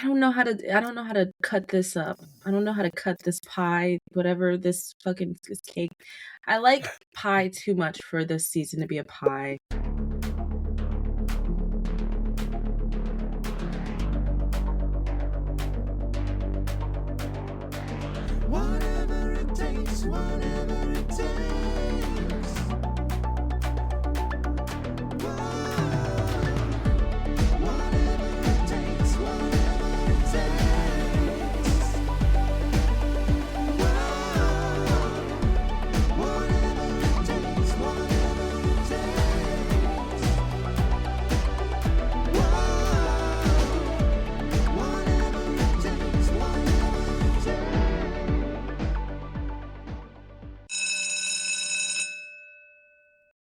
I don't know how to cut this up. I don't know how to cut this pie, whatever this cake. I like pie too much for this season to be a pie. Whatever it takes, whatever it takes. Whatever it takes, whatever it takes. Whatever it takes, whatever it takes. Whatever it takes, whatever it takes.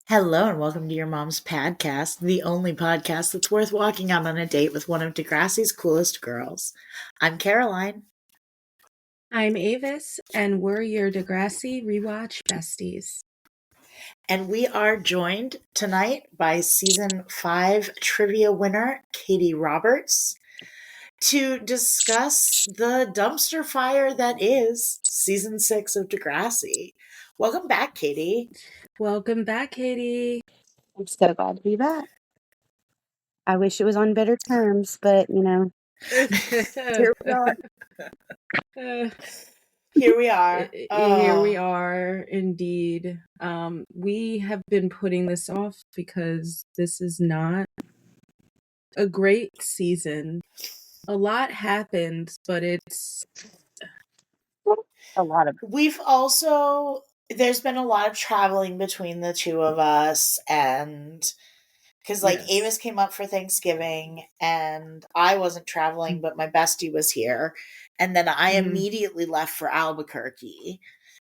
Hello and welcome to your mom's podcast, the only podcast that's worth walking out on a date with one of Degrassi's coolest girls. I'm Caroline. I'm Avis, and we're your Degrassi rewatch besties. And we are joined tonight by season 5 trivia winner, Katie Roberts, to discuss the dumpster fire that is season 6 of Degrassi. Welcome back, Katie. Welcome back, Katie. I'm so glad to be back. I wish it was on better terms, but here we are. Here we are. Here we are, indeed. We have been putting this off because this is not a great season. A lot happened, but it's A lot of There's been a lot of traveling between the two of us, and because Yes. Avis came up for Thanksgiving and I wasn't traveling, but my bestie was here, and then I immediately left for Albuquerque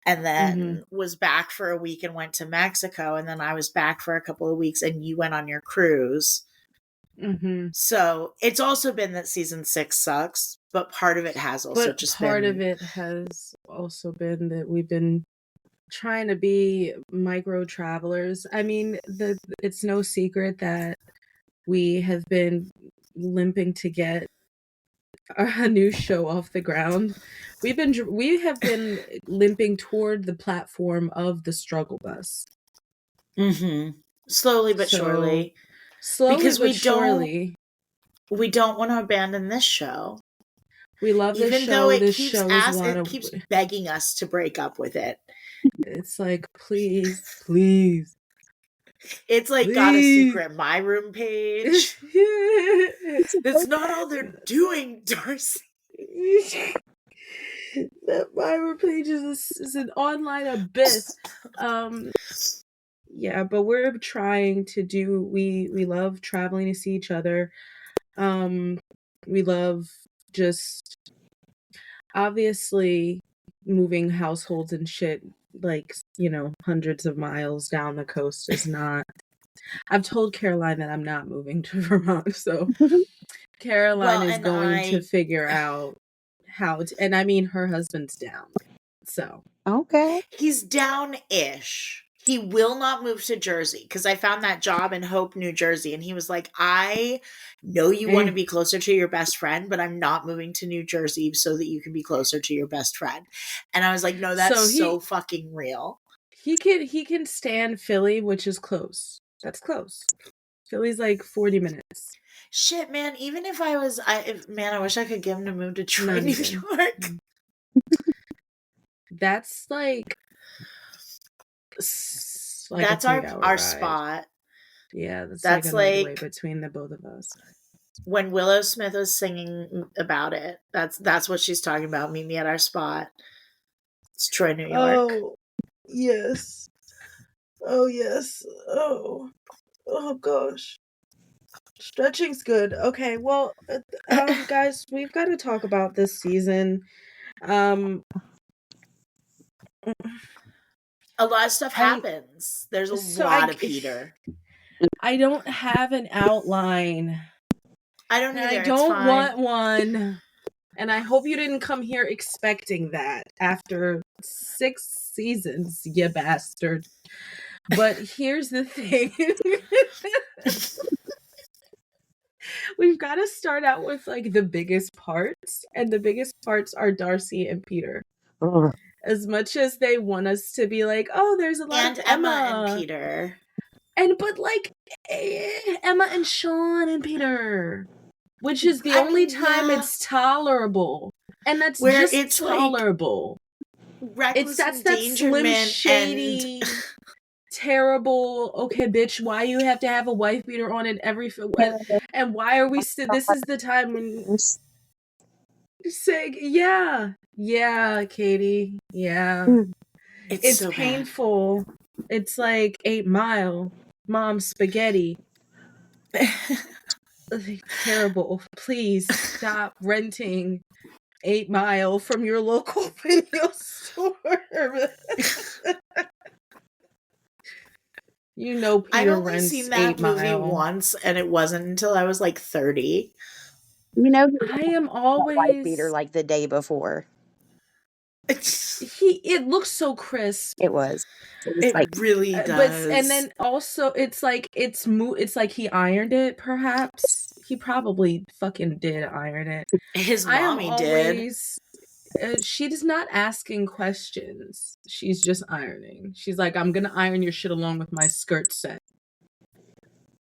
and then was back for a week and went to Mexico, and then I was back for a couple of weeks and you went on your cruise. So it's also been that season 6 sucks, but part of it has also part of it has also been that we've been trying to be micro travelers. I mean, it's no secret that we have been limping to get a new show off the ground. We have been limping toward the platform of the struggle bus. Slowly but surely. Because we don't want to abandon this show. We love this show. Even though it keeps begging us to break up with it. It's like, please, please. It's like, got a secret My Room page. That's not all they're doing, Darcy. That My Room page is an online abyss. Yeah, but we're trying to do. We love traveling to see each other. We love just obviously moving households and shit, like, hundreds of miles down the coast is not. I've told Caroline that I'm not moving to Vermont, so Caroline is going to figure out how to, and I mean, her husband's down, so. Okay. He's down-ish. He will not move to Jersey because I found that job in Hope, New Jersey. And he was like, I know you want to be closer to your best friend, but I'm not moving to New Jersey so that you can be closer to your best friend. And I was like, no, that's so fucking real. He can stand Philly, which is close. That's close. Philly's like 40 minutes. Shit, man. Even if I wish I could get him to move to Troy, New York. That's like that's our spot. Yeah, that's like way between the both of us. When Willow Smith was singing about it, that's what she's talking about. Meet me at our spot. It's Troy, New York. Oh yes. Oh yes. Oh gosh. Stretching's good. Okay, well, guys, we've got to talk about this season. A lot of stuff happens. There's a lot of Peter. I don't have an outline. I don't either. I don't want one. And I hope you didn't come here expecting that after 6 seasons, you bastard. But here's the thing. we've got to start out with like the biggest parts, and the biggest parts are Darcy and Peter. Ugh. As much as they want us to be like, oh, there's a lot And of Emma and Peter. but like Emma and Sean and Peter, which is the only time it's tolerable, and that's Where just it's tolerable. Reckless That's that slim endangerment shady, and terrible. Okay, bitch, why you have to have a wife beater on in every and why are we still? This is the time when saying, yeah, Katie, yeah. It's so painful. It's like 8 Mile, Mom spaghetti. Terrible. Please stop renting 8 Mile from your local video store. You know I'd Peter only rents seen that 8 movie Mile. once, and it wasn't until I was like 30. You know, I am white always beater like the day before. it looks so crisp. It was. It was It like really But does. and then also it's like it's like he ironed it. Perhaps he probably fucking did iron it. his I am mommy did. always. She is not asking questions. She's just ironing. She's like, I'm gonna iron your shit along with my skirt set.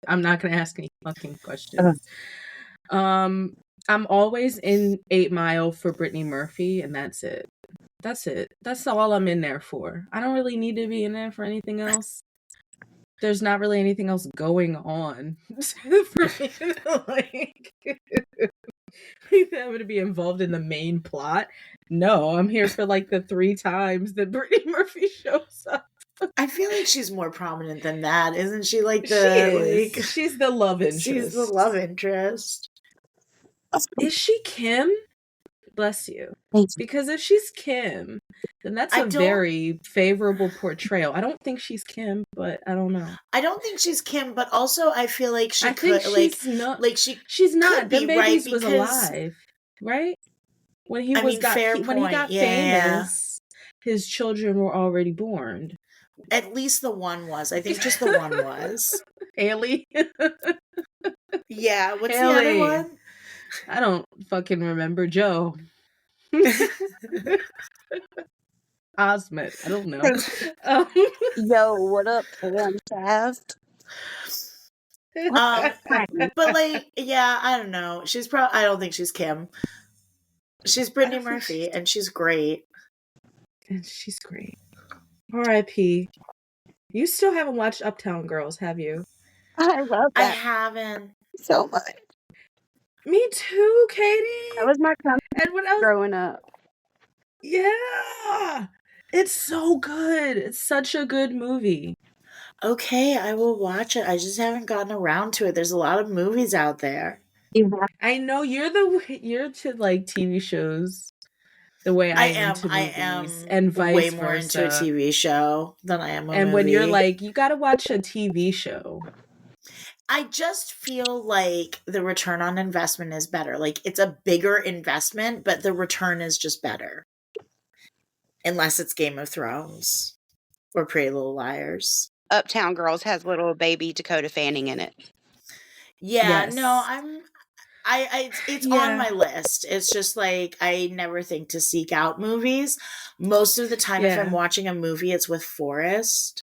I'm not gonna ask any fucking questions. I'm always in 8 Mile for Brittany Murphy, and that's it. That's it. That's all I'm in there for. I don't really need to be in there for anything else. There's not really anything else going on for me to like. I'm going to be involved in the main plot. No, I'm here for like the 3 times that Brittany Murphy shows up. I feel like she's more prominent than that, isn't she? Like She is. like She's the love interest. she's the love interest. Is she Kim? Bless you. Thanks. Because if she's Kim, then that's I a don't- very favorable portrayal. I don't think she's Kim, but I don't know. I don't think she's Kim, but also I feel like she I could think she's not. like she She's not. could The be babies right was because alive, right? When he I was mean, got fair when he point. got Yeah. famous, his children were already born. At least the one was. I think just the one was. Haley. Yeah, what's the Haley. other one? I don't fucking remember Joe. Osmond. I don't know. Yo, what up, Pam Shaft? But like, yeah, I don't know. She's probably. I don't think she's Kim. She's Brittany don't think Murphy, and she's great. And she's great. R.I.P. You still haven't watched Uptown Girls, have you? I love I that haven't. so much. Me too, Katie. That was my comfort And when I was growing up. yeah, it's so good. It's such a good movie. Okay, I will watch it. I just haven't gotten around to it. There's a lot of movies out there. I know you're to like TV shows the way I am to movies, and vice way versa. more into a TV show than I am a and movie. when you're like, you got to watch a TV show. I just feel like the return on investment is better. Like it's a bigger investment, but the return is just better. Unless it's Game of Thrones or Pretty Little Liars. Uptown Girls has little baby Dakota Fanning in it. Yeah, Yes. no, it's Yeah. on my list. It's just like I never think to seek out movies. Most of the time if Yeah. I'm watching a movie, it's with Forrest.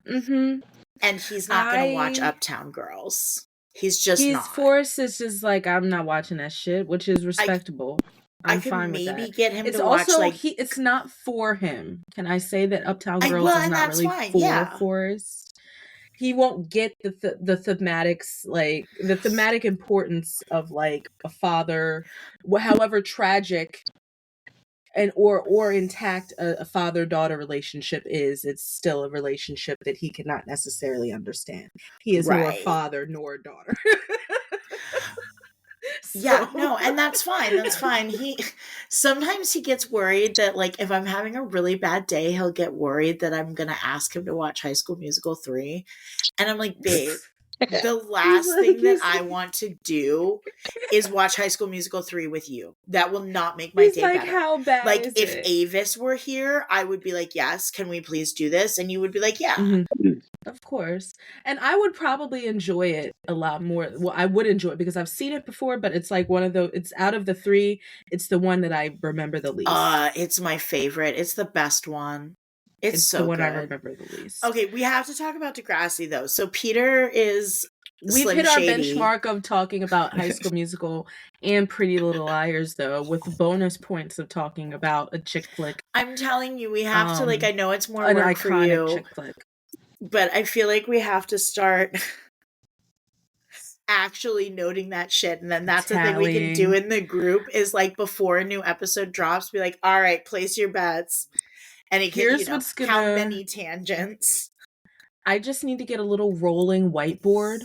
Mm-hmm. And he's not gonna watch I- Uptown Girls. He's just not. Forrest is just like, I'm not watching that shit, which is respectable. I'm I could fine with maybe that. get him It's to watch also like it's not for him. Can I say that Uptown Girls well, is and not that's really fine, for yeah. Forrest? He won't get the thematics, like the thematic importance of like a father, however tragic and or intact a father-daughter relationship is. It's still a relationship that he cannot necessarily understand. He is nor a Right. father nor a daughter. Yeah, So- no, and that's fine. That's fine. Sometimes he gets worried that like if I'm having a really bad day, he'll get worried that I'm gonna ask him to watch High School Musical 3. And I'm like, babe, The last thing that he's- I want to do is watch High School Musical 3 with you. That will not make my He's day like, better. how bad Like, is if it? Avis were here, I would be like, yes, can we please do this? And you would be like, yeah. Mhm. Of course. And I would probably enjoy it a lot more. Well, I would enjoy it because I've seen it before, but it's like one of the, it's out of the three, it's the one that I remember the least. It's my favorite. It's the best one. It's so the one I good. remember the least. Okay, we have to talk about Degrassi though. So Peter is We've Slim hit our Shady. benchmark of talking about High School Musical and Pretty Little Liars, though, with bonus points of talking about a chick flick. I'm telling you, we have to, like, I know it's more an work for iconic you, chick flick. but I feel like we have to start actually noting that shit, and then that's the thing we can do Tallying. in the group is, like, before a new episode drops, be like, all right, place your bets, and it can, Here's you know, what's how gonna- many tangents. I just need to get a little rolling whiteboard.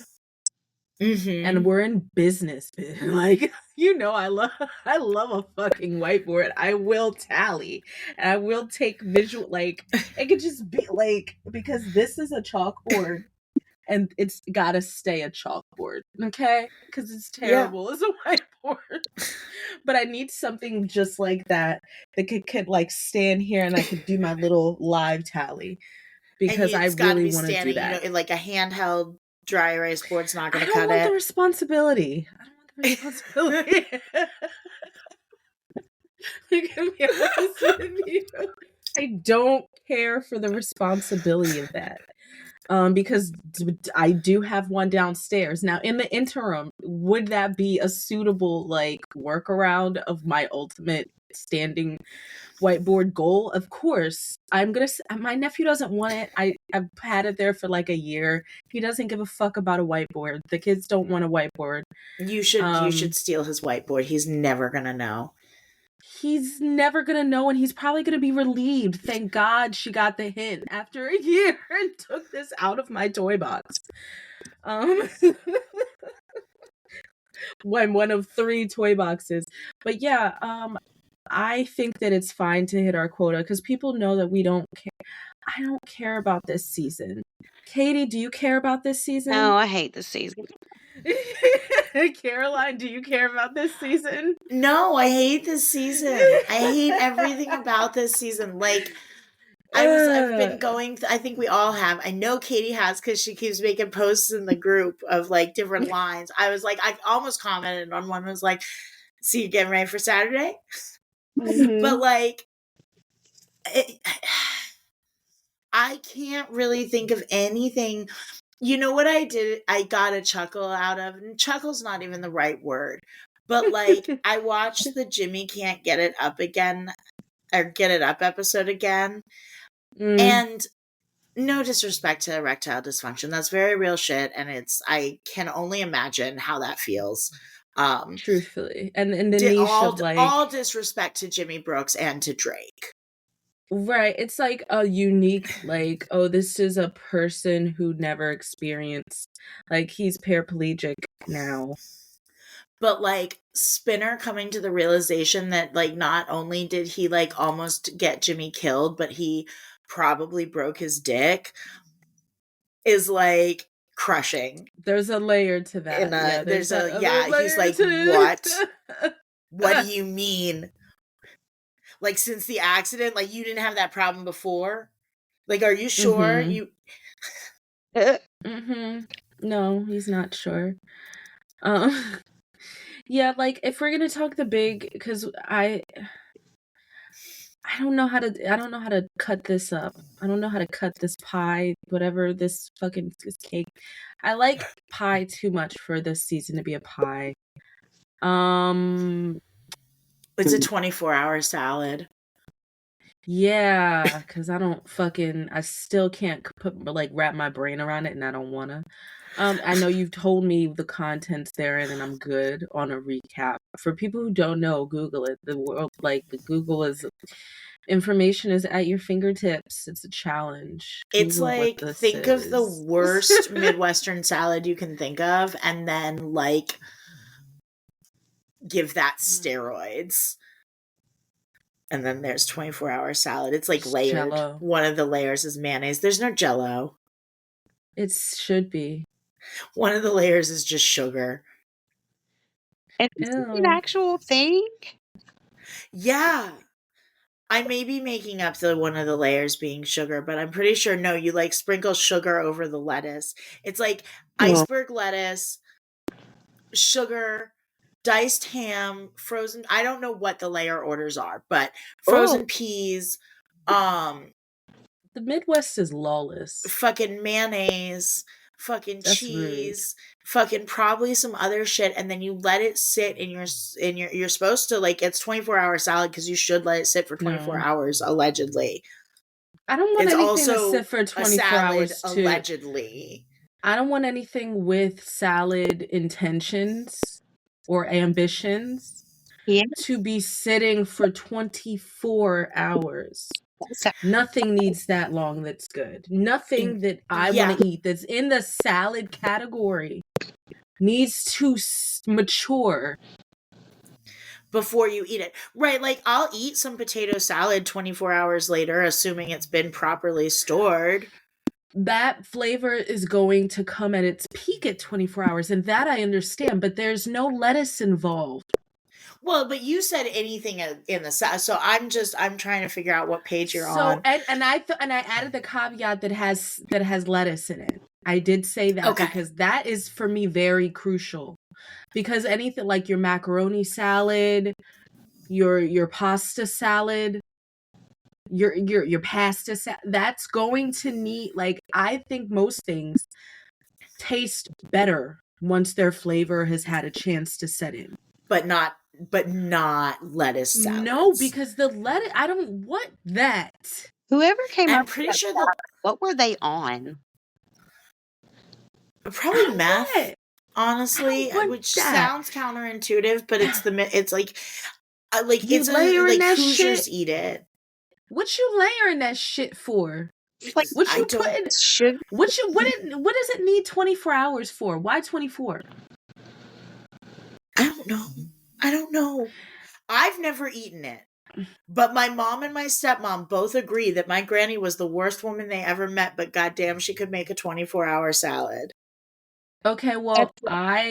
Mhm. And we're in business. Like, you know, I love a fucking whiteboard. I will tally and I will take visual, like, it could just be like, because this is a chalkboard and it's gotta stay a chalkboard, okay? Because it's terrible as a whiteboard. But I need something just like that could like stand here and I could do my little live tally, because I it's gotta really be want to do standing, that. You know, in like a handheld dry erase board's not I gonna don't cut want it. the responsibility. I don't want the responsibility. I'm gonna be honest with you. I don't care for the responsibility of that. Because I do have one downstairs. Now, in the interim, would that be a suitable, like, workaround of my ultimate standing whiteboard goal? Of course. My nephew doesn't want it. I've had it there for like a year. He doesn't give a fuck about a whiteboard. The kids don't want a whiteboard. You should steal his whiteboard. He's never gonna know. He's never gonna know, and he's probably gonna be relieved. Thank God she got the hint after a year and took this out of my toy box. When one of 3 toy boxes. But yeah, I think that it's fine to hit our quota because people know that we don't care. I don't care about this season. Katie, do you care about this season? No, I hate this season. Caroline, do you care about this season? No, I hate this season. I hate everything about this season. Like, I've been going, I think we all have. I know Katie has because she keeps making posts in the group of like different lines. I was like, I almost commented on one. I was like, see you getting ready for Saturday? But like, I can't really think of anything. You know what I did? I got a chuckle out of, and chuckle's not even the right word, but like, I watched the Jimmy Can't Get It Up again, or Get It Up episode again. And no disrespect to erectile dysfunction, that's very real shit, and I can only imagine how that feels. Truthfully, and in the niche of like all disrespect to Jimmy Brooks and to Drake. Right. It's like a unique, like, oh, this is a person who never experienced, like, he's paraplegic now. But like Spinner coming to the realization that like not only did he like almost get Jimmy killed, but he probably broke his dick is like crushing. There's a layer to that. He's like, what? What do you mean? Like, since the accident, like, you didn't have that problem before? Like, are you sure? You No, he's not sure. Yeah, like, if we're gonna talk the big, because I don't know how to cut this up. I don't know how to cut this pie, whatever this fucking this cake. I like pie too much for this season to be a pie. It's a 24-hour salad. Yeah, because I still can't wrap my brain around it, and I don't wanna. I know you've told me the contents therein, and I'm good on a recap. For people who don't know, Google it. Google is information is at your fingertips. It's a challenge. It's Google like, think of the worst Midwestern salad you can think of, and then like give that steroids. And then there's 24-hour salad. It's like layered. Jell-O. One of the layers is mayonnaise. There's no Jell-O. It should be. One of the layers is just sugar. And this is an Ew. actual thing? Yeah. I may be making up one of the layers being sugar, but I'm pretty sure no, you like sprinkle sugar over the lettuce. It's like iceberg lettuce, sugar, diced ham, frozen. I don't know what the layer orders are, but frozen peas, The Midwest is lawless. fucking mayonnaise, fucking That's rude. cheese, fucking probably some other shit, and then you let it sit in your you're supposed to, like, it's 24-hour salad because you should let it sit for 24 No. hours allegedly. I don't want It's anything to also sit for a 24 salad hours too. allegedly. I don't want anything with salad intentions or ambitions Yeah. to be sitting for 24 hours. So- Nothing needs that long that's good. Nothing that I want to eat that's in the salad category needs to mature. Before you eat it. Right, like I'll eat some potato salad 24 hours later, assuming it's been properly stored. That flavor is going to come at its peak at 24 hours, and that I understand, but there's no lettuce involved. Well, but you said anything in the salad, so I'm trying to figure out what page you're on. And I added the caveat that has lettuce in it. I did say that because that is for me very crucial. Because anything like your macaroni salad, your pasta salad, your pasta salad, that's going to need, like, I think most things taste better once their flavor has had a chance to set in. But not lettuce salads. No, because the lettuce, I don't want that. Whoever came I'm up pretty with sure that, what were they on? probably meth. want- Honestly, I don't want which that. sounds counterintuitive, but it's like You it's layering like that Hoosiers shit? eat it. What you layering that shit for? Like, What I you don't- putting? Sugar? What does it need 24 hours for? Why 24? I don't know. I've never eaten it. But my mom and my stepmom both agree that my granny was the worst woman they ever met, but goddamn, she could make a 24-hour salad. Okay, well,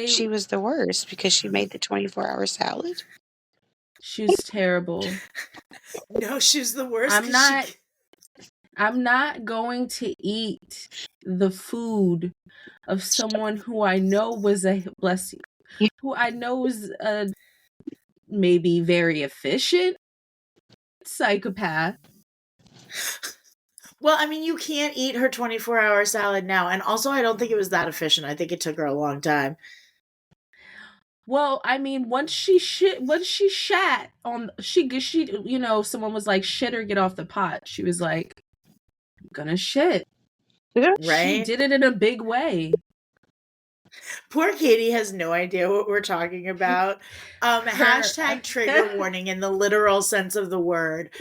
She was the worst because she made the 24-hour salad. she's terrible. No, she's the worst. I'm not going to eat the food of someone who I know was who I know was maybe very efficient psychopath. Well, I mean, you can't eat her 24-hour salad now. And also, I don't think it was that efficient. I think it took her a long time. Well, I mean, once she shat on, she, you know, someone was like, shit or get off the pot. She was like, I'm gonna shit. Right? She did it in a big way. Poor Katie has no idea what we're talking about. Hashtag trigger warning in the literal sense of the word.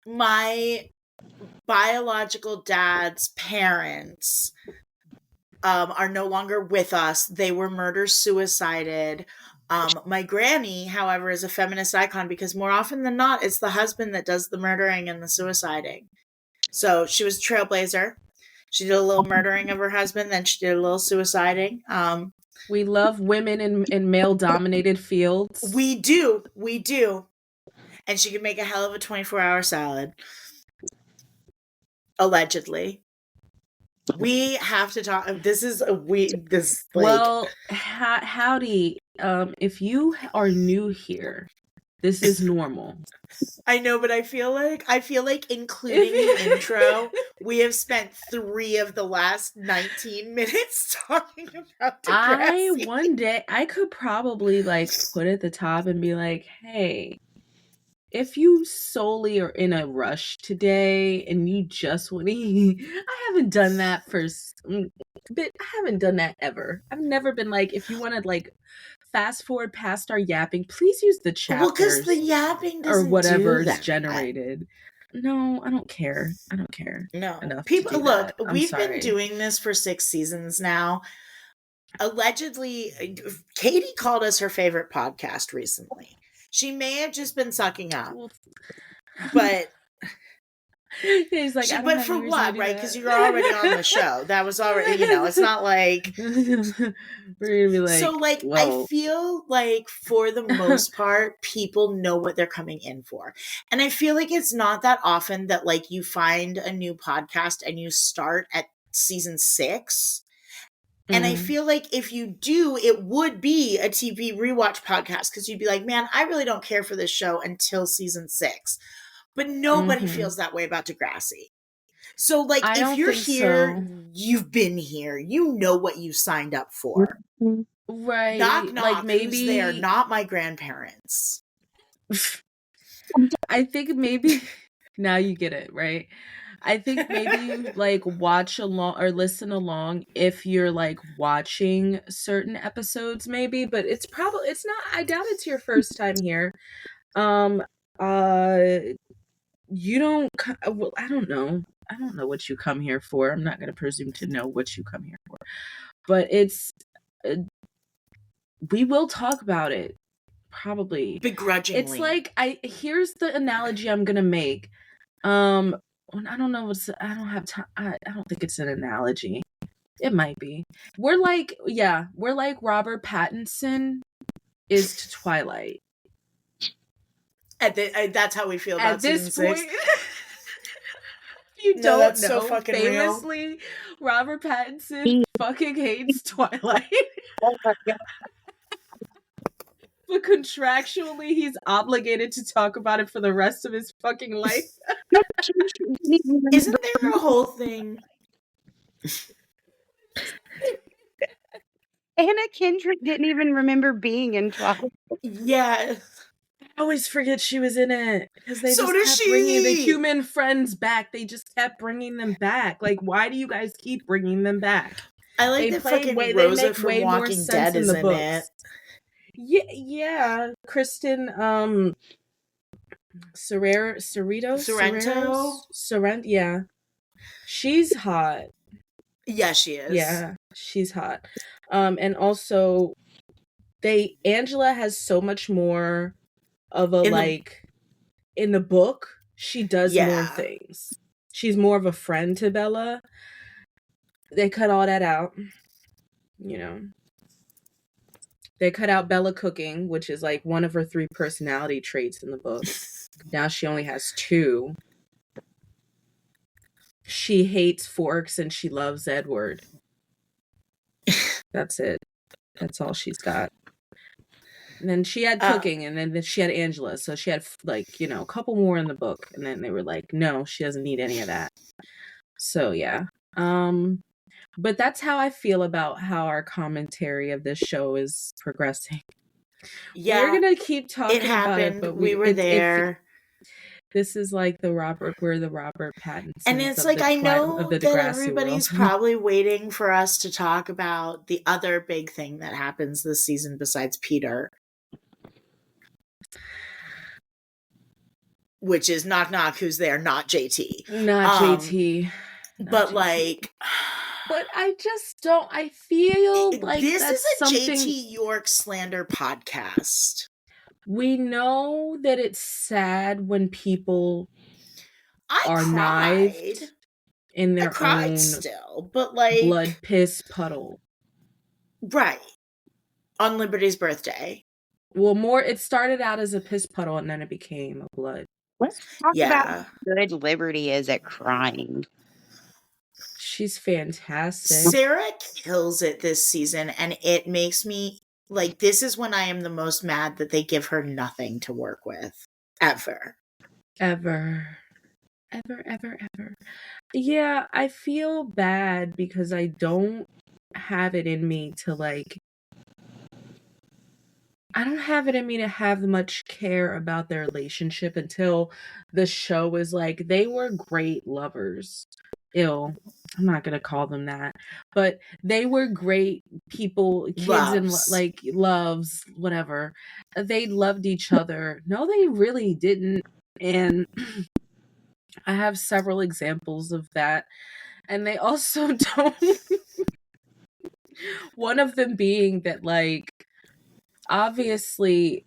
My biological dad's parents are no longer with us. They were murder-suicided. My granny, however, is a feminist icon because more often than not, it's the husband that does the murdering and the suiciding. So she was a trailblazer. She did a little murdering of her husband, then she did a little suiciding. We love women in male-dominated fields. We do. And she can make a hell of a 24-hour salad. Allegedly. We have to talk. Well, howdy. If you are new here, this is normal. I know, but I feel like including the intro, we have spent 3 of the last 19 minutes talking about Degrassi. One day I could probably like put at the top and be like, hey, if you solely are in a rush today and you just want to I haven't done that but I haven't done that ever. I've never been like, if you want to like fast forward past our yapping, please use the chat. Well, because the yapping doesn't or whatever do is that. generated. No, I don't care. No. Enough People, to do look, that. I'm we've sorry. been doing this for 6 seasons now. Allegedly, Katie called us her favorite podcast recently. She may have just been sucking up, but He's like, I don't But have for any reason to what, do right? that. Because you're already on the show. That was already, it's not like. We're gonna be like, So, like, I whoa. feel like for the most part, people know what they're coming in for. And I feel like it's not that often that, like, you find a new podcast and you start at season 6. And I feel like if you do, it would be a TV rewatch podcast because you'd be like, man, I really don't care for this show until season 6. But nobody feels that way about Degrassi. So, like, I if don't you're think here, so. you've been here. You know what you signed up for. Right. Knock, knock. Like Who's there? maybe Not my grandparents. I think maybe now you get it, right? I think maybe you like watch along or listen along if you're like watching certain episodes maybe, but it's not, I doubt it's your first time here. You don't well, I don't know. I don't know what you come here for. I'm not going to presume to know what you come here for. But it's we will talk about it. Probably Begrudgingly. it's like here's the analogy I'm gonna make. I don't know I don't have time. I don't think it's an analogy. It might be. We're like Robert Pattinson is to Twilight. That's how we feel about At this season point, 6. you No, don't that's know. so fucking real. Famously, Robert Pattinson fucking hates Twilight. Oh my God. But contractually, he's obligated to talk about it for the rest of his fucking life. Isn't there a whole thing? Anna Kendrick didn't even remember being in Twilight. Yeah. I always forget she was in it because they So just does kept bringing the she. human friends back. They just kept bringing them back. Like, why do you guys keep bringing them back? I like They that play fucking way. They Rosa make from way more Walking sense Dead in is the in books. it. Yeah, Kristen Sorrento? Yeah, she's hot. Yeah, she is. Yeah, she's hot. And also Angela has so much more of a in the book, she does more Yeah. things. She's more of a friend to Bella. They cut all that out. They cut out Bella cooking, which is like one of her 3 personality traits in the book. Now she only has 2. She hates forks and she loves Edward. That's it. That's all she's got. And then she had cooking, and then she had Angela. So she had like, a couple more in the book. And then they were like, no, she doesn't need any of that. So yeah. But that's how I feel about how our commentary of this show is progressing. Yeah. We're gonna keep talking It happened. about it, but we were there. This is like we're the Robert Pattinson. And it's like, I know that everybody's probably waiting for us to talk about the other big thing that happens this season besides Peter. Which is knock knock, who's there? Not JT. Not JT. But like, but I just don't. I feel like this that's is a something... JT York slander podcast. We know that it's sad when people are cried. knifed in their own still, but like blood piss puddle. Right. On Liberty's birthday. Well, it started out as a piss puddle and then it became a blood. Let's talk about how good Liberty is at crying. She's fantastic. Sarah kills it this season, and it makes me like, this is when I am the most mad that they give her nothing to work with. Ever. Yeah, I feel bad because I don't have it in me to like... I don't have it in me to have much care about their relationship until the show is like, they were great lovers. I'm not going to call them that. But they were great people, kids, and like loves, whatever. They loved each other. No, they really didn't. And I have several examples of that. And they also don't. One of them being that, like, obviously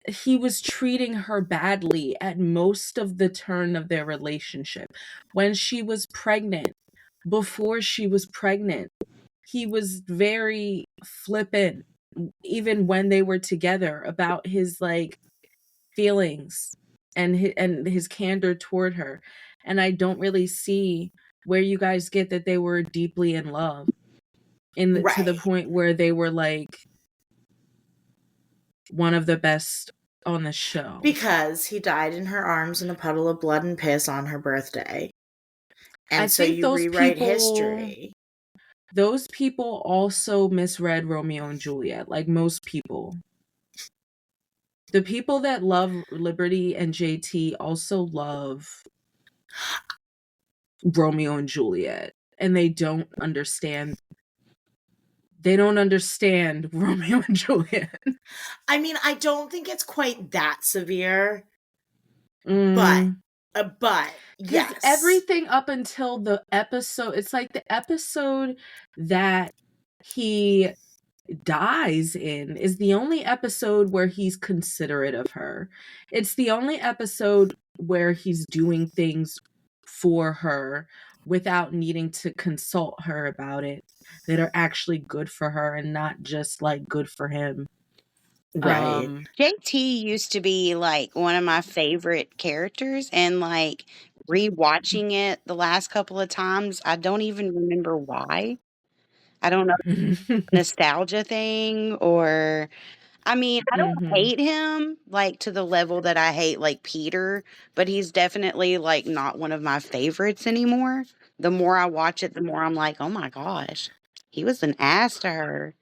he was treating her badly at most of the turn of their relationship. When she was pregnant, before she was pregnant, he was very flippant, even when they were together, about his like feelings and his candor toward her. And I don't really see where you guys get that they were deeply in love to the Right. point where they were like one of the best on the show. Because he died in her arms in a puddle of blood and piss on her birthday. And I so think you those rewrite people history. those people also misread Romeo and Juliet, like most people. The people that love Liberty and JT also love Romeo and Juliet, and they don't understand Romeo and Juliet. I mean, I don't think it's quite that severe, Mm. but Because yes. everything up until the episode, it's like the episode that he dies in is the only episode where he's considerate of her. It's the only episode where he's doing things for her without needing to consult her about it, that are actually good for her and not just like good for him. Right. JT used to be like one of my favorite characters, and like rewatching it the last couple of times, I don't even remember why. I don't know if it's a nostalgia thing, or I mean, I don't Mhm. hate him like to the level that I hate like Peter, but he's definitely like not one of my favorites anymore. The more I watch it, the more I'm like, oh my gosh, he was an ass to her.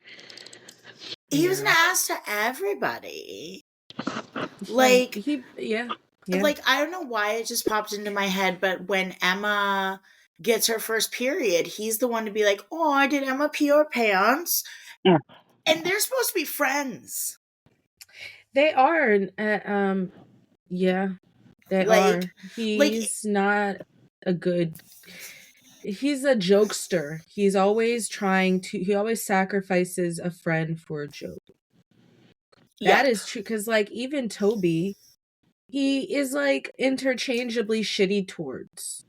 He was an Yeah. ass to everybody. Yeah. Like, Yeah. I don't know why it just popped into my head, but when Emma gets her first period, he's the one to be like, "Oh, did Emma pee her pants?" Yeah. And they're supposed to be friends. They are. Yeah, they Like, are. He's not a good. He's a jokester. He's always he always sacrifices a friend for a joke. yeah, That is true. Because, like, even Toby, he is, like, interchangeably shitty towards.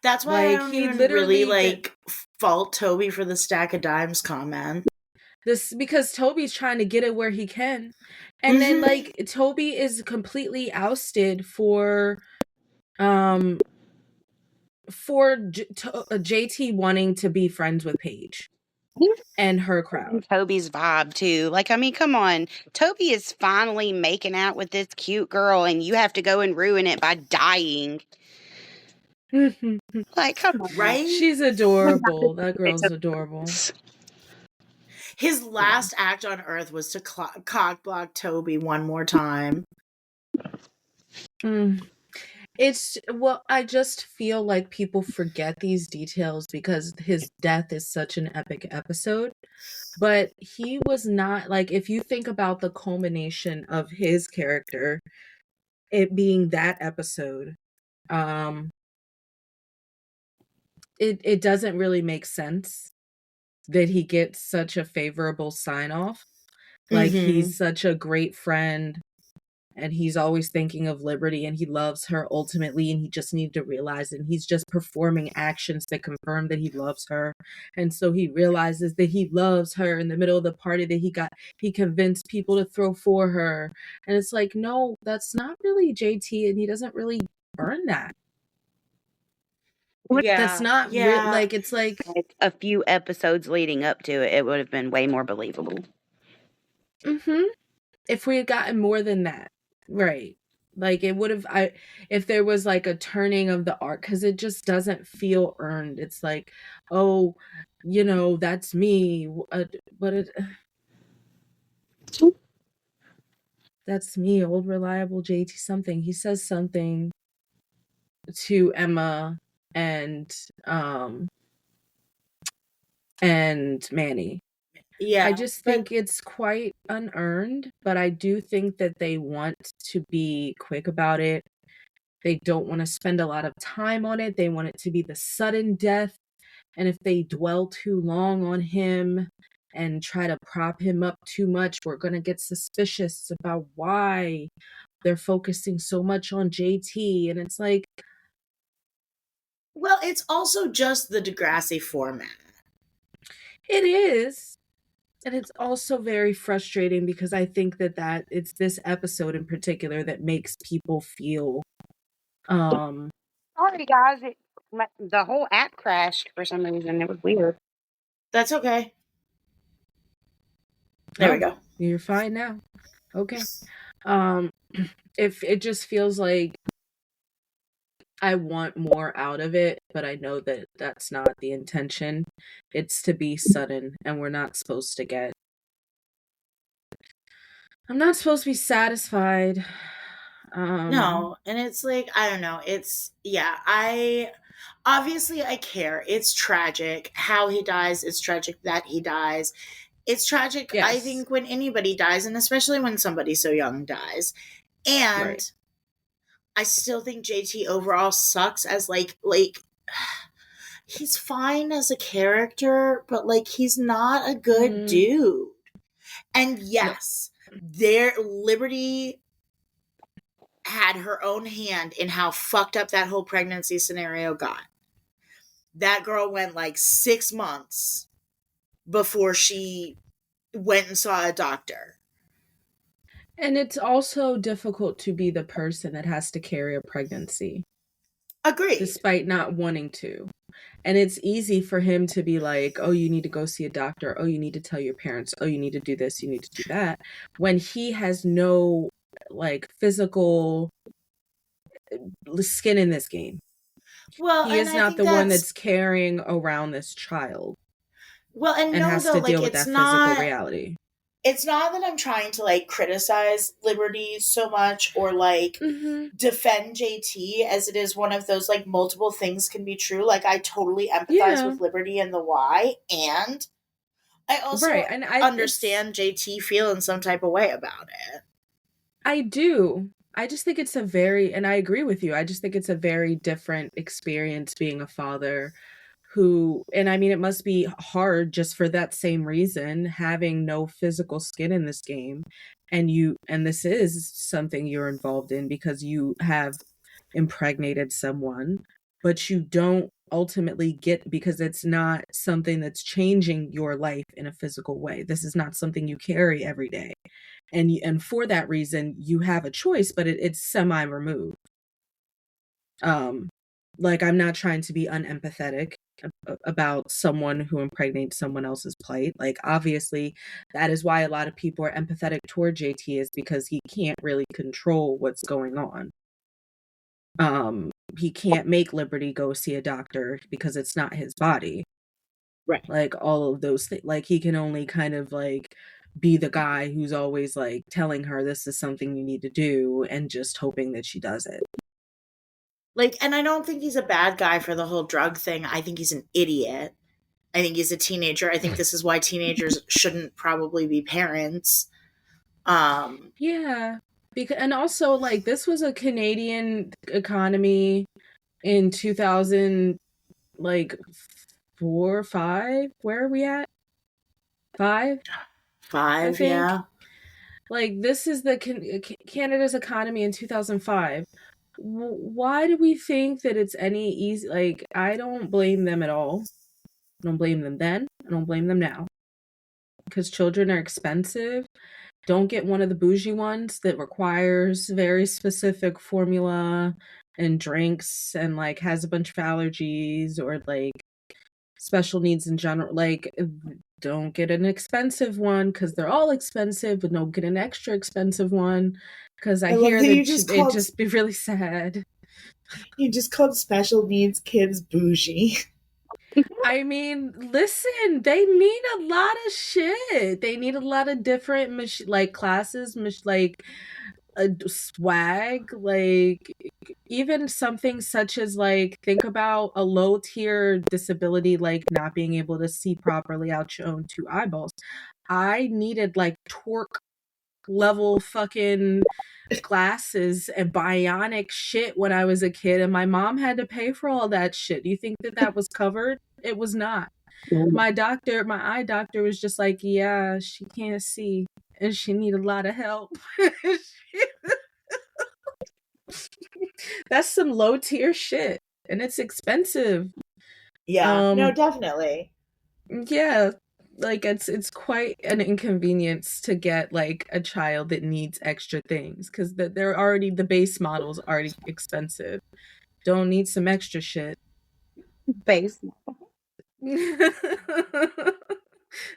that's why I Like, don't he even really literally fault Toby for the stack of dimes comment. because Toby's trying to get it where he can. And then, like, Toby is completely ousted for JT wanting to be friends with Paige and her crowd. Toby's vibe too. Like, I mean, come on. Toby is finally making out with this cute girl, and you have to go and ruin it by dying. Like, come on. Right? She's adorable. That girl's adorable. His last act on Earth was to cock block Toby one more time. I just feel like people forget these details because his death is such an epic episode. But he was not, like, if you think about the culmination of his character, it being that episode, it doesn't really make sense that he gets such a favorable sign off. Like, he's such a great friend, and he's always thinking of Liberty, and he loves her ultimately, and he just needed to realize it. And he's just performing actions that confirm that he loves her. And so he realizes that he loves her in the middle of the party that he convinced people to throw for her. And it's like, no, that's not really JT, and he doesn't really earn that. Yeah. That's not like, it's like a few episodes leading up to it, it would have been way more believable. If we had gotten more than that, right? Like, it would have, if there was like a turning of the arc, because it just doesn't feel earned. It's like, oh, that's me, that's me, old reliable JT something. He says something to Emma and Manny. Yeah. I just think it's quite unearned, but I do think that they want to be quick about it. They don't want to spend a lot of time on it. They want it to be the sudden death. And if they dwell too long on him and try to prop him up too much, we're going to get suspicious about why they're focusing so much on JT. And it's like, Well, it's also just the Degrassi format. it is. And it's also very frustrating because I think that it's this episode in particular that makes people feel Sorry, guys. The whole app crashed for some reason. It was weird. That's okay. There we go. You're fine now. Okay. If it just feels like I want more out of it, but I know that that's not the intention. It's to be sudden, and we're not supposed to get. I'm not supposed to be satisfied. No, and it's like, I don't know. It's, yeah, I care. It's tragic how he dies. It's tragic that he dies. It's tragic, I Yes. think, when anybody dies, and especially when somebody so young dies. And Right. I still think JT overall sucks as like he's fine as a character, but like he's not a good dude. And yes, their Liberty had her own hand in how fucked up that whole pregnancy scenario got. That girl went like 6 months before she went and saw a doctor. And it's also difficult to be the person that has to carry a pregnancy. Agreed. Despite not wanting to. And it's easy for him to be like, oh, you need to go see a doctor. Oh, you need to tell your parents. Oh, you need to do this. You need to do that. When he has no like physical skin in this game. Well, He is not the one that's carrying around this child. Well, and no, has though, to like, deal with that physical reality. It's not that I'm trying to like criticize Liberty so much or like defend JT, as it is one of those like multiple things can be true. Like, I totally empathize with Liberty and the why, and I also understand JT feeling some type of way about it. I do. I just think it's and I agree with you. I just think it's a very different experience being a father and I mean, it must be hard just for that same reason, having no physical skin in this game. And this is something you're involved in because you have impregnated someone, but you don't ultimately get, because it's not something that's changing your life in a physical way. This is not something you carry every day. And for that reason, you have a choice, but it's semi-removed. Like, I'm not trying to be unempathetic about someone who impregnates someone else's plight. Like, obviously, that is why a lot of people are empathetic toward JT, is because he can't really control what's going on. He can't make Liberty go see a doctor because it's not his body. Right. Like, all of those things. Like, he can only kind of like be the guy who's always like telling her this is something you need to do and just hoping that she does it. Like, and I don't think he's a bad guy for the whole drug thing. I think he's an idiot. I think he's a teenager. I think this is why teenagers shouldn't probably be parents. Yeah. And also, like, this was a Canadian economy in 2000, like, 4, 5. Where are we at? 5? 5, yeah. Like, this is the Canada's economy in 2005. Why do we think that it's any easy? Like, I don't blame them at all. I don't blame them then. I don't blame them now. Because children are expensive. Don't get one of the bougie ones that requires very specific formula and drinks and like has a bunch of allergies or like special needs in general. Like, don't get an expensive one because they're all expensive, but don't get an extra expensive one because I hear that it'd just be really sad. You just called special needs kids bougie. I mean, listen, they need a lot of shit. They need a lot of different like classes, like swag, like even something such as like, think about a low tier disability like not being able to see properly out your own 2 eyeballs. I needed like torque level fucking glasses and bionic shit when I was a kid, and my mom had to pay for all that shit. Do you think that was covered? It was not. My eye doctor was just like, yeah, she can't see and she need a lot of help. That's some low tier shit and it's expensive. Yeah. No, definitely. Yeah, like it's quite an inconvenience to get like a child that needs extra things because they're already the base model's already expensive. Don't need some extra shit. Base.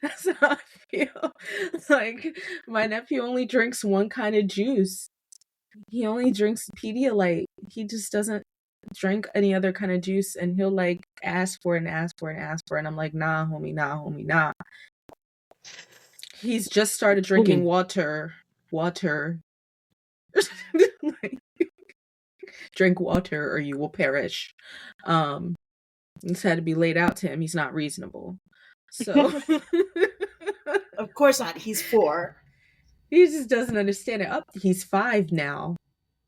That's how I feel. Like my nephew only drinks one kind of juice. He only drinks Pedialyte. He just doesn't drink any other kind of juice, and he'll like ask for it and ask for it and ask for it. And I'm like, nah, homie, nah. He's just started drinking water. Like, drink water or you will perish. It's had to be laid out to him. He's not reasonable. So Of course not. He's 4. he just doesn't understand it. Oh, he's 5 now.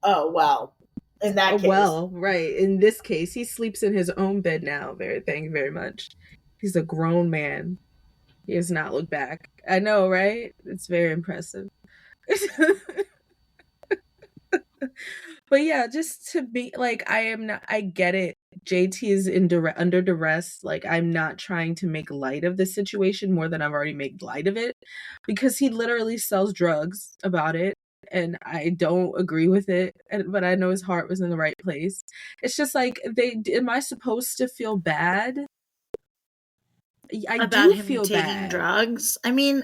Oh, well. In that case. Well, right. In this case, he sleeps in his own bed now. Thank you very much. He's a grown man. He has not looked back. I know, right? It's very impressive. But yeah, just to be like, I get it. JT is under duress. Like, I'm not trying to make light of the situation more than I've already made light of it because he literally sells drugs about it. And I don't agree with it, but I know his heart was in the right place. It's just like, am I supposed to feel bad? I about do him feel taking bad. drugs. I mean,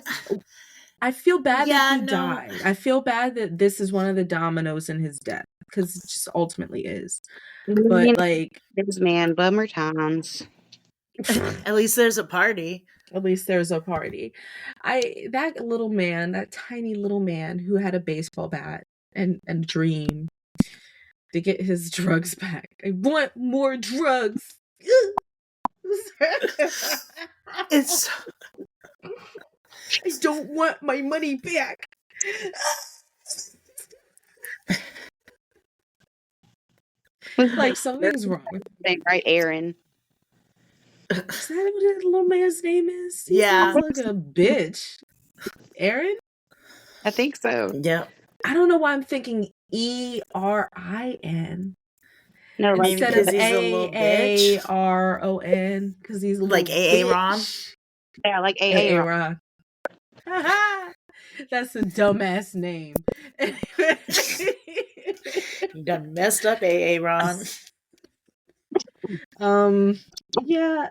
I feel bad that he no. died. I feel bad that this is one of the dominoes in his death because it just ultimately is. But like, this man, bummer times. At least there's a party. At least there's a party. That tiny little man who had a baseball bat and a dream to get his drugs back. I want more drugs. It's I don't want my money back. Like something's wrong. Right, Aaron. Is that what that little man's name is? He Yeah. sounds like a bitch. Aaron? I think so. Yeah. I don't know why I'm thinking ERIN. No, like Instead because of he's a little bitch. AARON, because he's a little Like Aaron. yeah, like AA. Aaron. That's a dumbass name. You done messed up, Aaron. Yeah,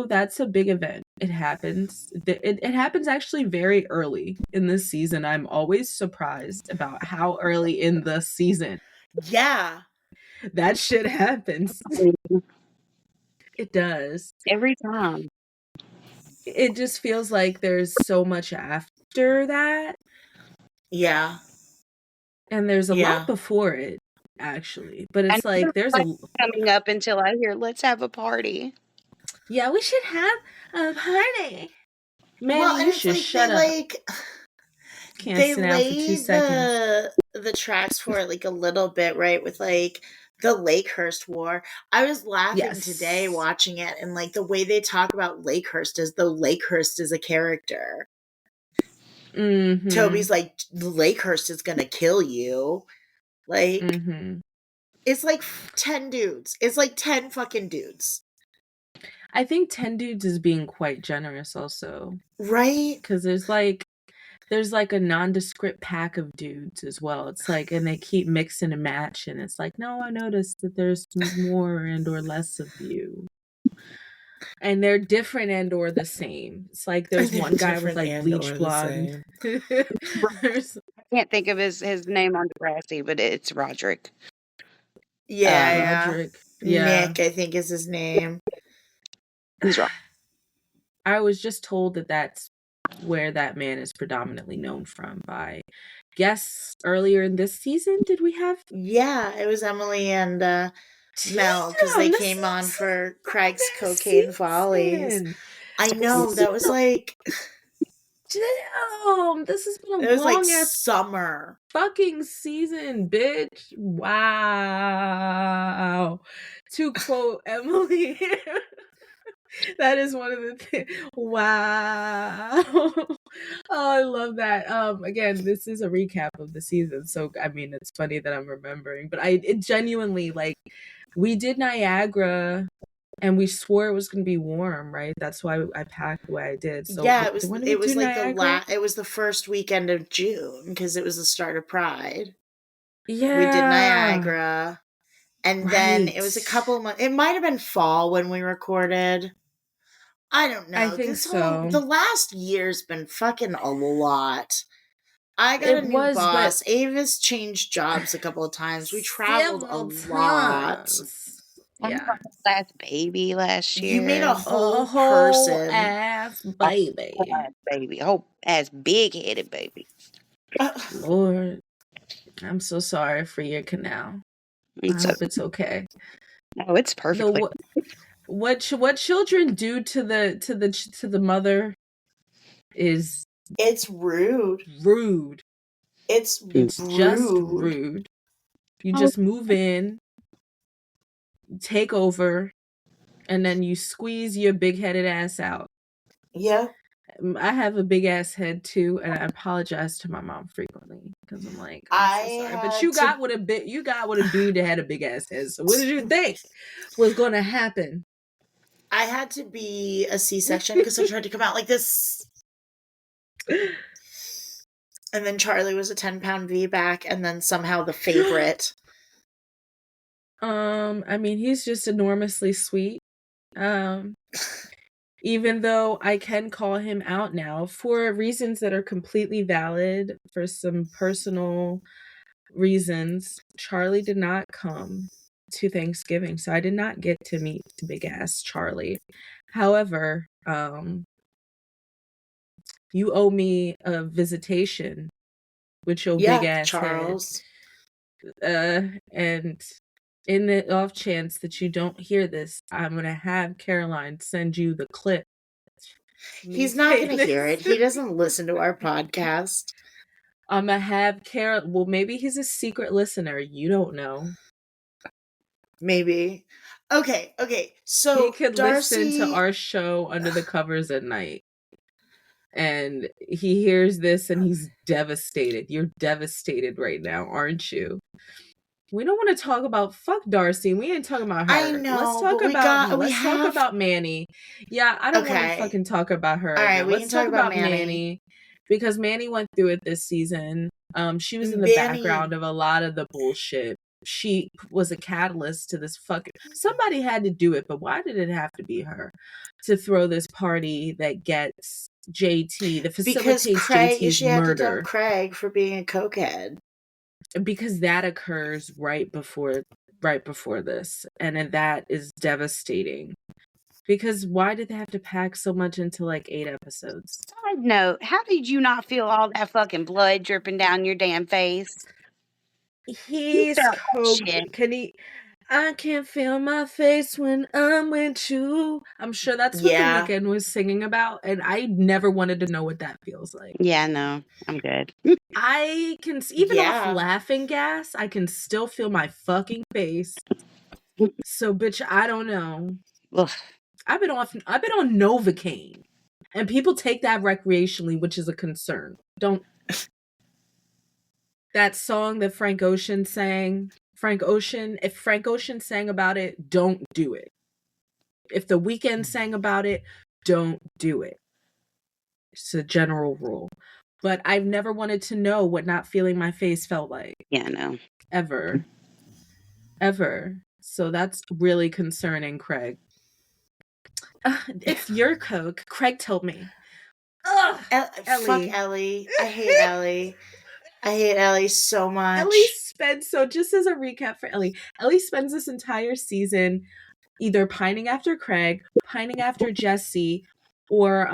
that's a big event. It happens. It happens actually very early in this season. I'm always surprised about how early in the season Yeah. that shit happens. It does. Every time. It just feels like there's so much after that. Yeah. And there's a lot before it, actually. But it's like there's a coming up until I hear, let's have a party. Yeah, we should have a party. Man, Well, you should shut up. Can't sit down for 2 seconds. The tracks for it like a little bit, right? With like the Lakehurst War. I was laughing today watching it, and like the way they talk about Lakehurst as though Lakehurst is a character. Mm-hmm. Toby's like, Lakehurst is gonna kill you. Like, it's like 10 dudes. It's like 10 fucking dudes. I think 10 dudes is being quite generous also. Right? Because there's like a nondescript pack of dudes as well. It's like, and they keep mixing and match, and it's like, no, I noticed that there's more and or less of you. And they're different and or the same. It's like there's one guy with like bleach blonde. I can't think of his name on Degrassi, but it's Roderick. Yeah, Roderick. Yeah. Nick, I think is his name. He's right. I was just told that that's where that man is predominantly known from by guests earlier in this season. Did we have? Yeah, it was Emily and Mel, because they came on for Craig's Cocaine Follies. I know, that was like... Damn, this has been it was like summer fucking season, bitch. Wow. To quote Emily. That is one of the things. Wow. Oh, I love that. Again, this is a recap of the season, so I mean, it's funny that I'm remembering, but it genuinely, like, we did Niagara and we swore it was going to be warm, right? That's why I packed the way I did. So Yeah, when did we do like Niagara? it was the first weekend of June because it was the start of Pride. We did Yeah. Niagara, and then it was a Right. couple of months. It might have been fall when we recorded. I don't I know. think so. The last year's been fucking a lot. I got a It new was, but boss. Avis changed jobs a couple of times. We traveled a several lot. times. I had Yeah. a last baby last You made a year. A whole whole person. ass A baby. whole ass baby. A whole ass big headed baby. Lord, I'm so sorry for your canal. I It's hope it's okay. no, it's perfectly. The what children do to the mother is It's rude. rude. It's It's just rude. rude. You Oh, just move in, take over, and then you squeeze your big-headed ass out. Yeah. I have a big ass head too, and I apologize to my mom frequently because I'm like, I'm so I sorry. But had you to got what a dude that had a big ass head. So what did you think was gonna happen? I had to be a C-section because I tried to come out like this. And then Charlie was a 10-pound VBAC, and then somehow the favorite. I mean, he's just enormously sweet. Even though I can call him out now for reasons that are completely valid, for some personal reasons, Charlie did not come to Thanksgiving, so I did not get to meet big ass Charlie. However, you owe me a visitation with your big Yeah, ass head. Charles. And in the off chance that you don't hear this, I'm gonna have Caroline send you the clip. He's not going to hear it. He doesn't listen to our podcast. I'm gonna have Carol. Well, maybe he's a secret listener. You don't know. Maybe. Okay. He So could listen to Darcy, our show under the covers at night. And he hears this and he's devastated. You're devastated right now, aren't you? We don't want to talk about fuck Darcy. We ain't talking about her. I know, Let's talk but about we talk have. about Manny. Yeah, I don't want to Okay. fucking talk about her All right right, now. we Let's can talk talk about about Manny because Manny went through it this season. She was in the Manny- background of a lot of the bullshit. She was a catalyst to this fucking. Somebody had to do it, but why did it have to be her to throw this party that gets JT, that Because facilitates Craig, JT's she had to murder? dump Craig for being a cokehead. Because that occurs right before this, and then that is devastating. Because why did they have to pack so much into like 8 episodes? side note, how did you not feel all that fucking blood dripping down your damn face? He's felt that coked. shit. Can he? I can't feel my face when I'm with you. I'm sure that's what the Yeah. weekend was singing about, and I never wanted to know what that feels like. Yeah, no, I'm good. I can even off Yeah. laughing gas, I can still feel my fucking face. So, bitch, I don't know. Ugh. I've been on Novocaine, and people take that recreationally, which is a concern. Don't. That song that Frank Ocean sang, if Frank Ocean sang about it, don't do it. If The Weeknd sang about it, don't do it. It's a general rule. But I've never wanted to know what not feeling my face felt like. Yeah, no. Ever. So that's really concerning, Craig. It's your Coke. Craig told me. Ugh, Fuck Ellie. Ellie. I hate Ellie. I hate Ellie so much. Ellie spends, so just as a recap for Ellie spends this entire season either pining after Craig, pining after Jesse, or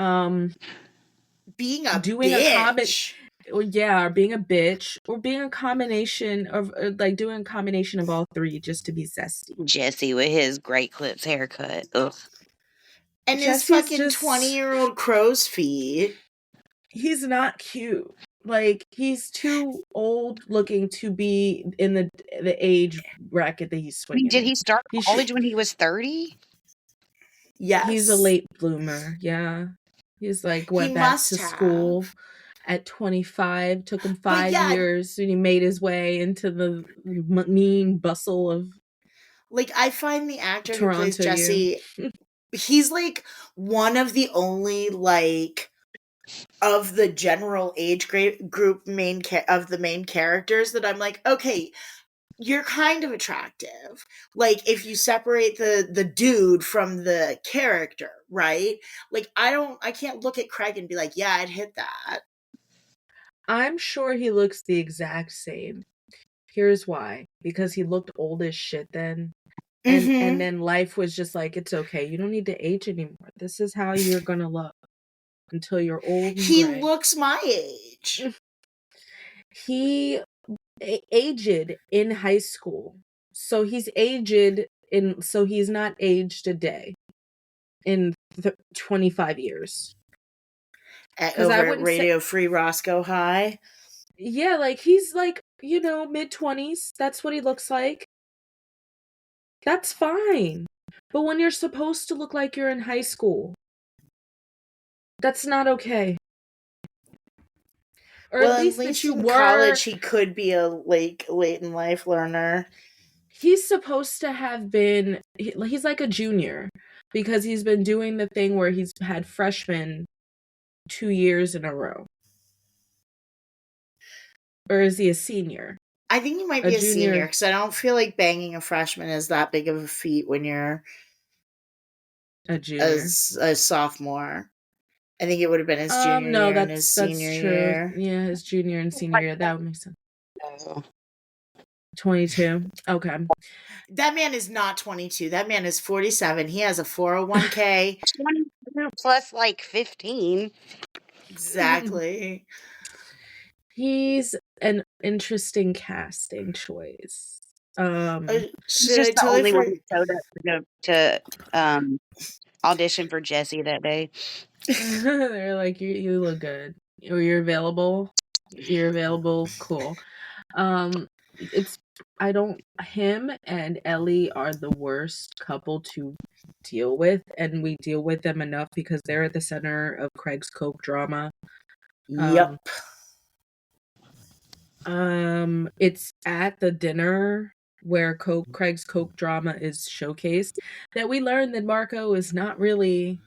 being a doing bitch. or being a bitch, or being a combination of like doing a combination of all three just to be zesty. Jesse with his Great Clips haircut. Ugh. And Jesse's his fucking just 20-year-old crow's feet. He's not cute. Like, he's too old looking to be in the age bracket that he's I mean, swinging did in. he start He should- college when he was 30? Yes. He's a late bloomer. Yeah. He's like He went back must to school have. at 25, took him But 5 yeah, years, and he made his way into the mean bustle of like I find the actor who plays Toronto you. Jesse, he's like one of the only like of the general age group of the main characters that I'm like, okay, you're kind of attractive. Like if you separate the dude from the character, right? Like I can't look at Craig and be like, yeah, I'd hit that. I'm sure he looks the exact same. Here's why. Because he looked old as shit then. And Mm-hmm. then life was just like, it's okay. You don't need to age anymore. This is how you're gonna look until you're old and He gray. looks my age. He aged in high school. So he's aged in so he's not aged a day in 25 years. Cuz I Over at wouldn't say Radio Free Roscoe High. yeah, like he's like, mid-20s. That's what he looks like. That's fine. But when you're supposed to look like you're in high school, that's not okay. Or Well, at at least that least you in were. college he could be a late in life learner. He's supposed to have been. He's like a junior because he's been doing the thing where he's had freshmen 2 years in a row. Or is he a senior? I think he might A be a senior junior, because I don't feel like banging a freshman is that big of a feat when you're a junior. a sophomore. I think it would have been his junior No, year and his that's senior true. year. Yeah, his junior and senior year. That would make sense. Oh. 22. Okay. That man is not 22. That man is 47. He has a 401k. 22 plus like 15. Exactly. He's an interesting casting choice. He's Should I just the totally only one who showed up to audition for Jesse that day. they're like, you look good. Or you're available. You're available. Cool. It's him and Ellie are the worst couple to deal with, and we deal with them enough because they're at the center of Craig's Coke drama. Yep. It's at the dinner where Craig's Coke drama is showcased that we learn that Marco is not really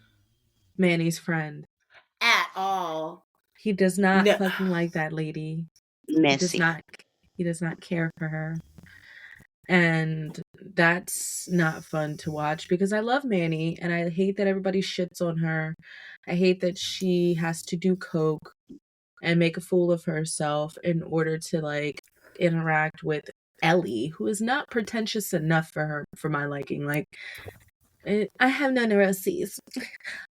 Manny's friend. At all. He does not No. fucking like that lady. Messy. He does not care for her. And that's not fun to watch because I love Manny and I hate that everybody shits on her. I hate that she has to do coke and make a fool of herself in order to like interact with Ellie, who is not pretentious enough for my liking. Like, I have no neuroses.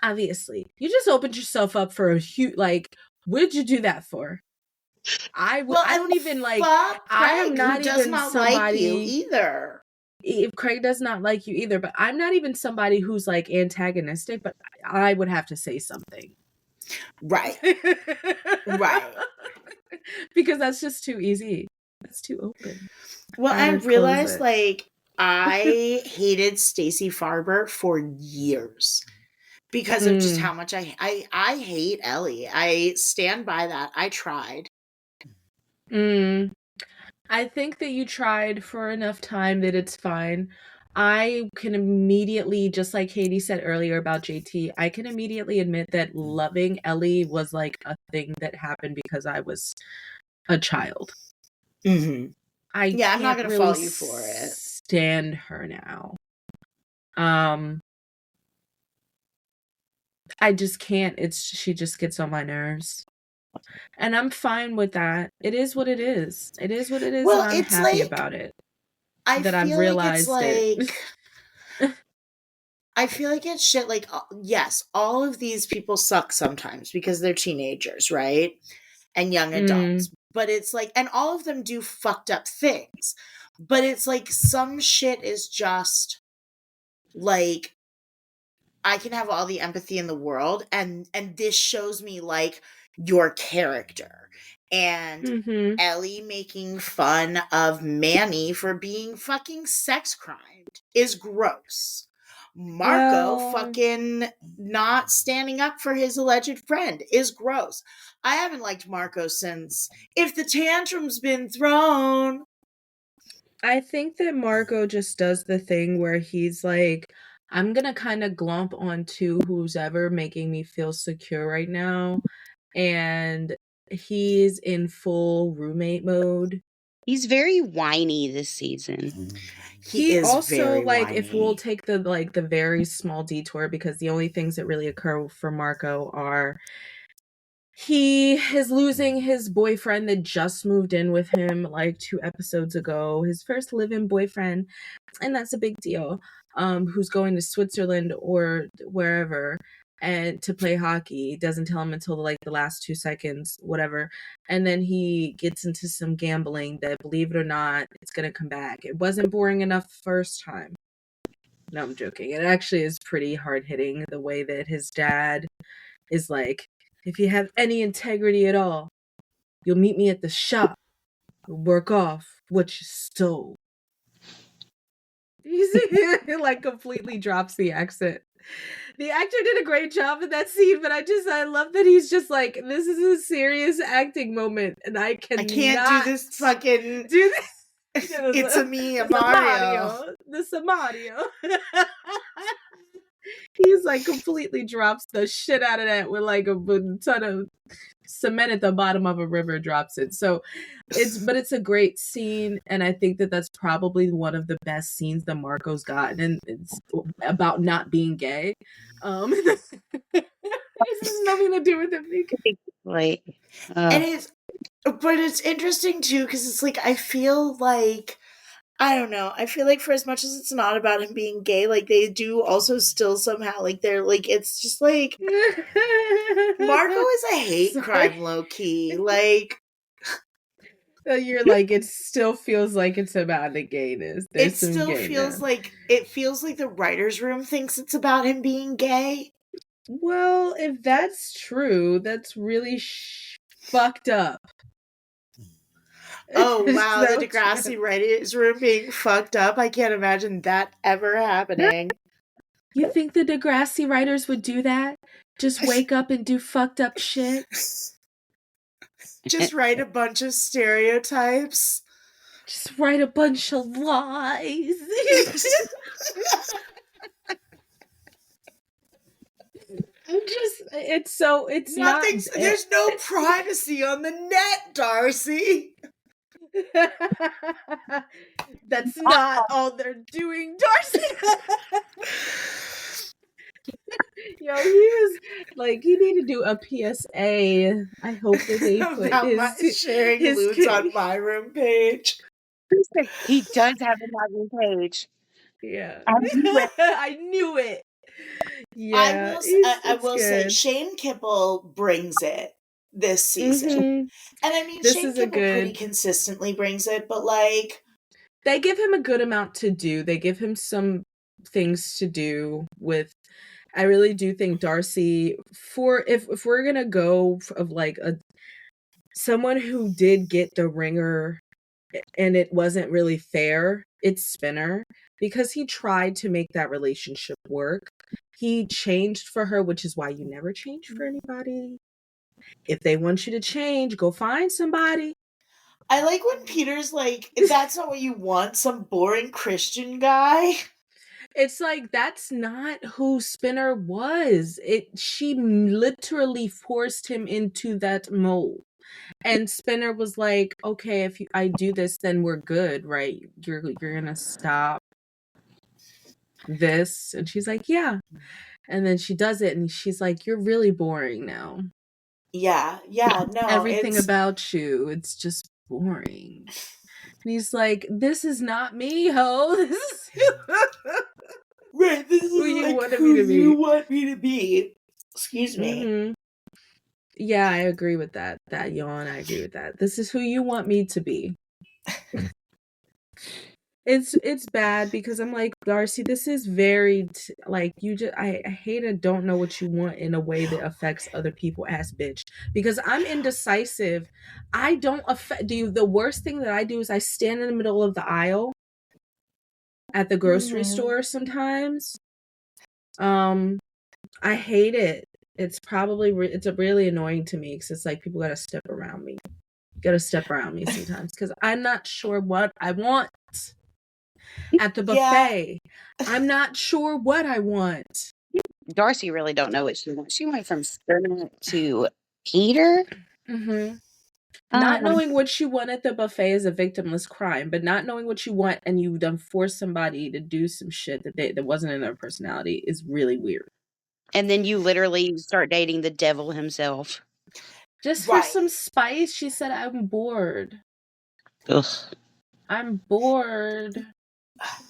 Obviously, you just opened yourself up for a huge like. What did you do that for? I Well, don't even like. fuck I am Craig, not who does even not like you somebody. either. If Craig does not like you either, but I'm not even somebody who's like antagonistic. But I would have to say something. Right. Right. Because that's just too easy. That's too open. Well, I I'd close realized it. like I hated Stacey Farber for years because of just how much I hate Ellie. I stand by that. I tried. I think that you tried for enough time that it's fine. I can immediately, just like Katie said earlier about JT, I can immediately admit that loving Ellie was like a thing that happened because I was a child. Mm-hmm. I Yeah, I'm not can't gonna really fault you for it. stand her now. I just can't. She just gets on my nerves. And I'm fine with that. It is what it is. It is what it is, Well, and I'm it's happy like about it. I That I've feel like it's realized it. like I feel like it's shit like yes, all of these people suck sometimes because they're teenagers, right? And young adults. But it's like and all of them do fucked up things. But it's like some shit is just like I can have all the empathy in the world and this shows me like your character. And Ellie making fun of Manny for being fucking sex crimed is gross. Marco Well, fucking not standing up for his alleged friend is gross. I haven't liked Marco since If the Tantrum's Been Thrown. I think that Marco just does the thing where he's like, I'm gonna kind of glomp onto who's ever making me feel secure right now. And he's in full roommate mode. He's very whiny this season. He is also, very like, if we'll whiny. take the very small detour, because the only things that really occur for Marco are he is losing his boyfriend that just moved in with him like 2 episodes ago, his first live-in boyfriend, and that's a big deal. Who's going to Switzerland or wherever and to play hockey, doesn't tell him until like the last 2 seconds, whatever. And then he gets into some gambling that, believe it or not, it's gonna come back. It wasn't boring enough the first time. No, I'm joking. It actually is pretty hard hitting the way that his dad is like, if you have any integrity at all, you'll meet me at the shop. Work off what you stole. He like completely drops the accent. The actor did a great job in that scene, but I love that he's just like, this is a serious acting moment, and I I can't cannot do this fucking. do this. It's a me, a It's a Mario. This a Mario. He's like completely drops the shit out of that with like a ton of cement at the bottom of a river drops it. So it's a great scene, and I think that that's probably one of the best scenes that Marco's gotten, and it's about not being gay. This has nothing to do with it being Like, And it's interesting too, because it's like, I feel like, I don't know, I feel like for as much as it's not about him being gay, like they do also still somehow, like they're like, it's just like, Marco is a hate Sorry. crime low key. Like, You're like, it still feels like it's about the gayness. There's it some still gayness. feels like the writer's room thinks it's about him being gay. Well, if that's true, that's really fucked up. Oh It's wow, the so Degrassi true. writer's room being fucked up. I can't imagine that ever happening. You think the Degrassi writers would do that? Just wake up and do fucked up shit? Just write a bunch of stereotypes. Just write a bunch of lies. It's Nothing's, there's no privacy on the net, Darcy. That's not all they're doing, Darcy. Yo, he was like, you need to do a PSA. I hope that they put About sharing his lewds on my room page. he does have a login page. Yeah, I knew it. I knew it. Yeah, I will say Shane Kipple brings it this season. Mhm. And I mean, This Shane is a Kipple pretty good. consistently brings it, but like, They give him a good amount to do. They give him some things to do with. I really do think Darcy, for if we're gonna go of like someone who did get the ringer and it wasn't really fair, it's Spinner, because he tried to make that relationship work. He changed for her, which is why you never change for anybody. If they want you to change, go find somebody. I like when Peter's like, that's not what you want, some boring Christian guy. It's like, that's not who Spinner was. She literally forced him into that mold. And Spinner was like, okay, if I do this, then we're good, right? You're gonna stop this. And she's like, yeah. And then she does it, and she's like, you're really boring now. Yeah, no. Everything about you, it's just boring. And he's like, this is not me, ho. This is Right, this is who you like wanted who me to be. you want me to be. Excuse me. Mhm. Yeah, I agree with that. That yawn, I agree with that. This is who you want me to be. It's bad because I'm like, Darcy, this is very like, you just I hate and don't know what you want in a way that affects other people, ass bitch. Because I'm indecisive. I don't affect you. The worst thing that I do is I stand in the middle of the aisle at the grocery store sometimes, I hate it. It's probably it's a really annoying to me because it's like people gotta step around me. Gotta step around me sometimes because I'm not sure what I want at the Yeah. buffet. I'm not sure what I want. Darcy really don't know what she wants. She went from Sturman to Peter. Mm-hmm. Not Um, knowing what you want at the buffet is a victimless crime, but not knowing what you want and you done force somebody to do some shit that wasn't in their personality is really weird. and then you literally start dating the devil himself. Just for Right. some spice, she said, I'm bored. Ugh. I'm bored.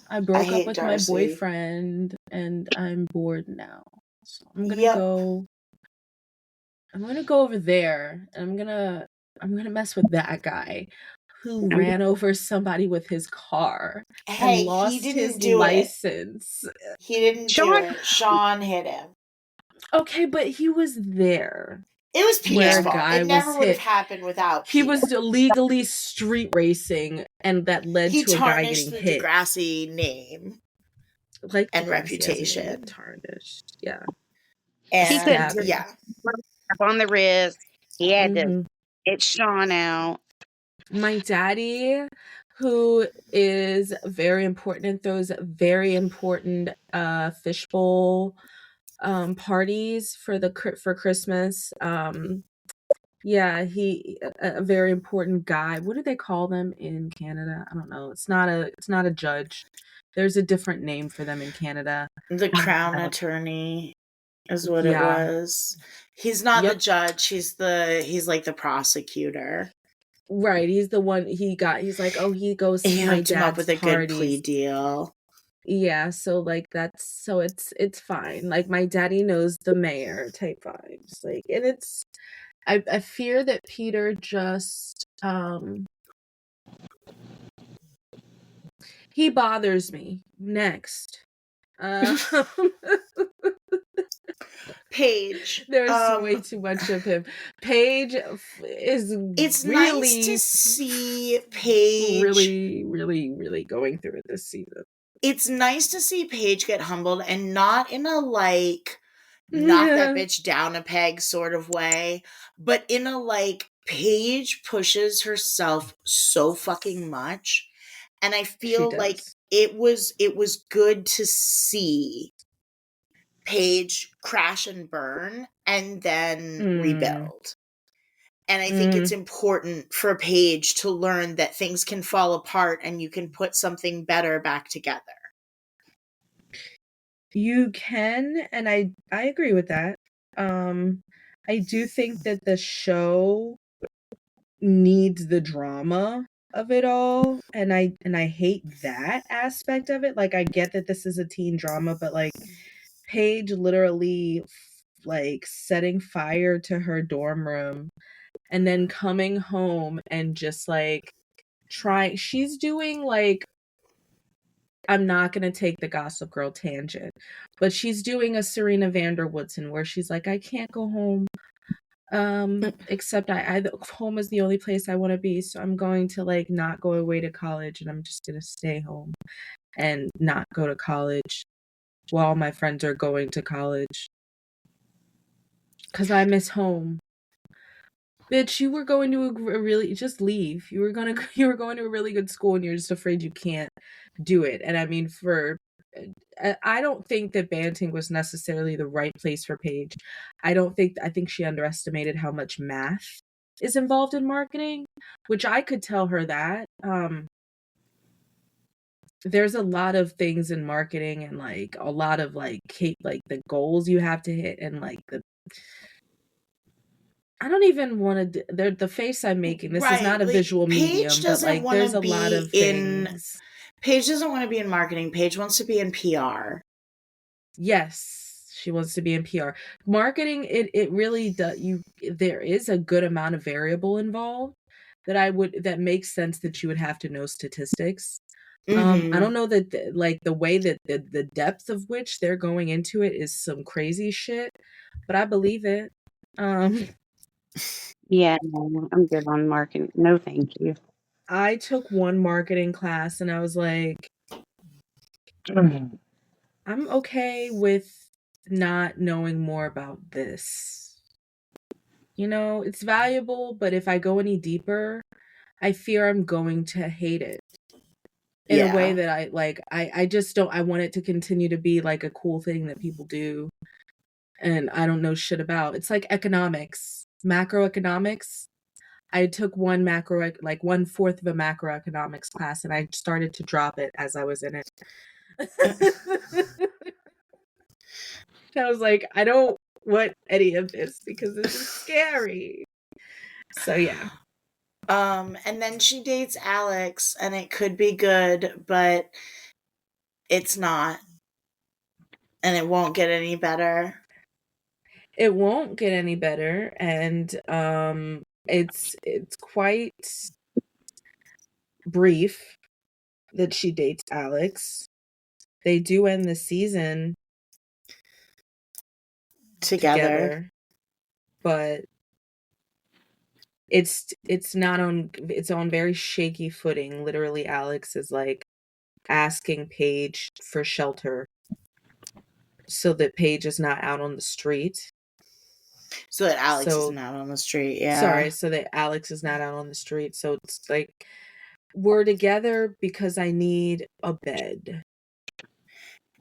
I broke up hate with Darcy. my boyfriend and I'm bored now. So I'm gonna Yep. go over there and I'm gonna mess with that guy who ran over somebody with his car Hey, and lost he didn't his do license. He didn't do Sean, it. Sean hit him. Okay, but he was there. It was Where Peter's a fault. guy It never was would have hit. happened without He Peter. was illegally street racing, and that led He to a guy tarnished getting the hit. Degrassi name Like and Degrassi reputation. hasn't been tarnished. Yeah. he could And Stab. yeah. up on the wrist. He had to Mhm. get Sean out. My daddy, who is very important at those very important fishbowl parties for Christmas. Yeah, he a very important guy. What do they call them in Canada? I don't know. It's not a judge. There's a different name for them in Canada. The crown attorney is what it Yeah. was. He's not the Yep. judge. He's like the prosecutor. Right. He's the one he's like, oh, he goes He to my hooked him up dad's with a good plea parties. deal. Yeah, so like it's fine. Like my daddy knows the mayor type vibes. Like, and it's I fear that Peter just he bothers me. Next. Paige. There's way too much of him. Paige is It's really nice to see Paige really going through it this season. It's nice to see Paige get humbled and not in a like knock that bitch down a peg sort of way, but in a like Paige pushes herself so fucking much. And I feel like it was good to see Paige crash and burn and then rebuild. And I think it's important for Paige to learn that things can fall apart and you can put something better back together. You can, and I agree with that. I do think that the show needs the drama of it all, and I hate that aspect of it. Like, I get that this is a teen drama, but like Paige literally like setting fire to her dorm room and then coming home and just like she's doing like, I'm not going to take the Gossip Girl tangent, but she's doing a Serena Vanderwoodson where she's like, I can't go home. Except home is the only place I want to be. So I'm going to like not go away to college and I'm just going to stay home and not go to college while my friends are going to college. 'Cause I miss home. Bitch, you were going to a really just leave. You were going to a really good school and you're just afraid you can't do it. And I mean, I don't think that Banting was necessarily the right place for Paige. I think she underestimated how much math is involved in marketing, which I could tell her that. There's a lot of things in marketing and like a lot of like the goals you have to hit and like I don't even want to. The face I'm making. This is not a like, visual medium, Paige but like there's a lot of things. Paige doesn't want to be in marketing. Paige wants to be in PR. Yes, she wants to be in PR. Marketing, it really does. There is a good amount of variable involved that makes sense that you would have to know statistics. I don't know that like the way that the depth of which they're going into it is some crazy shit, but I believe it. Yeah, no, I'm good on marketing. No, thank you. I took one marketing class and I was like, I'm okay with not knowing more about this. You know, it's valuable, but if I go any deeper, I fear I'm going to hate it in a way Yeah. that I just don't. I want it to continue to be like a cool thing that people do, and I don't know shit about. It's like economics, macroeconomics. I took one like 1/4 of a macroeconomics class, and I started to drop it as I was in it. I was like, I don't want any of this because this is scary. So yeah. And then she dates Alex, and it could be good, but it's not. And it won't get any better. It won't get any better, and it's quite brief that she dates Alex. They do end the season together, but it's on very shaky footing. Literally, Alex is like asking Paige for shelter so that Paige is not out on the street. So that Alex So isn't out on the street, yeah. sorry, so that Alex is not out on the street. So it's like we're together because I need a bed.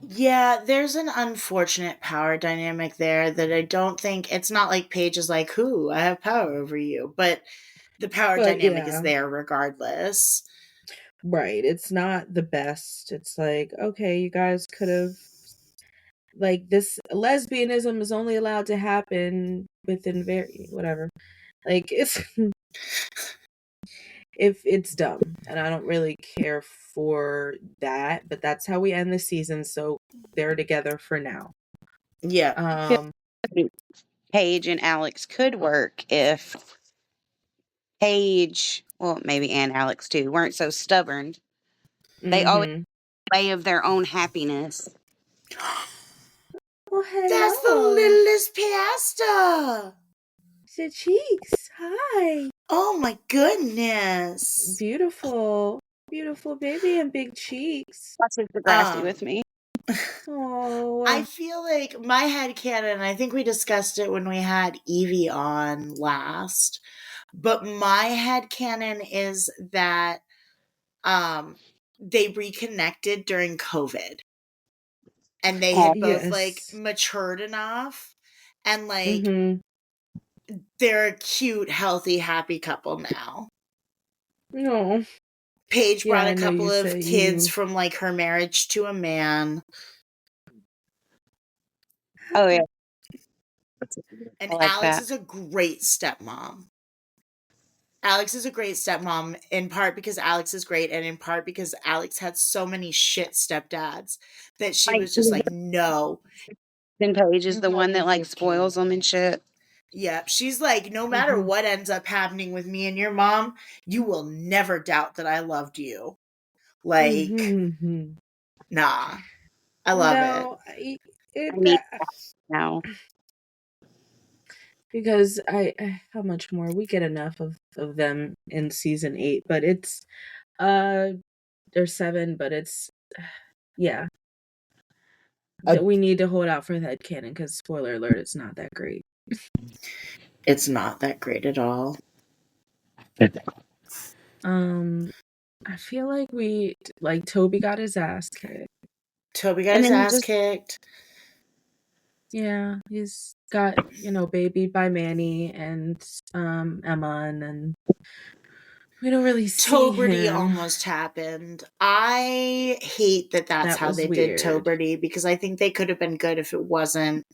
Yeah, there's an unfortunate power dynamic there that I don't think it's not like Paige is like, "Who? I have power over you," but the power But dynamic is yeah, there regardless. right. It's not the best. It's like, okay, you guys could have like this lesbianism is only allowed to happen within very whatever. Like it's if it's dumb and I don't really care for that, but that's how we end the season, so they're together for now. Yeah. Paige and Alex could work if Paige, well, maybe and Alex too, weren't so stubborn. They always Mm-hmm. way of their own happiness. Oh, That's the hello. littlest pasta. The cheeks. Hi. Oh my goodness. Beautiful. Beautiful baby and big cheeks. That's just Degrassi Um, with me. Oh. I feel like my headcanon, I think we discussed it when we had Evie on last, but my headcanon is that they reconnected during COVID and they Oh, had both like Yes. matured enough and like Mm-hmm. they're a cute, healthy, happy couple now. No. Paige Yeah, brought I a know couple you of say kids you. from like her marriage to a man. oh yeah. And I like Alex that. is a great stepmom. Alex is a great stepmom in part because Alex is great and in part because Alex had so many shit stepdads that she Like, was just like, no. then Paige is You the one only that like give spoils them and shit. Yeah, she's like, no matter Mm-hmm. what ends up happening with me and your mom, you will never doubt that I loved you. Like, Mm-hmm. nah, I love it. No, I need now. because how much more we get enough of them in season 8, but it's there's 7, but it's yeah. That we need to hold out for that canon because spoiler alert, it's not that great. It's not that great at all. I feel like Toby got his ass kicked. Toby got And his then he ass just kicked. Yeah, he's got, babied by Manny and Emma, and then we don't really see Toberty him. almost happened. I hate that that's That how was they did weird. Toberty because I think they could have been good if it wasn't,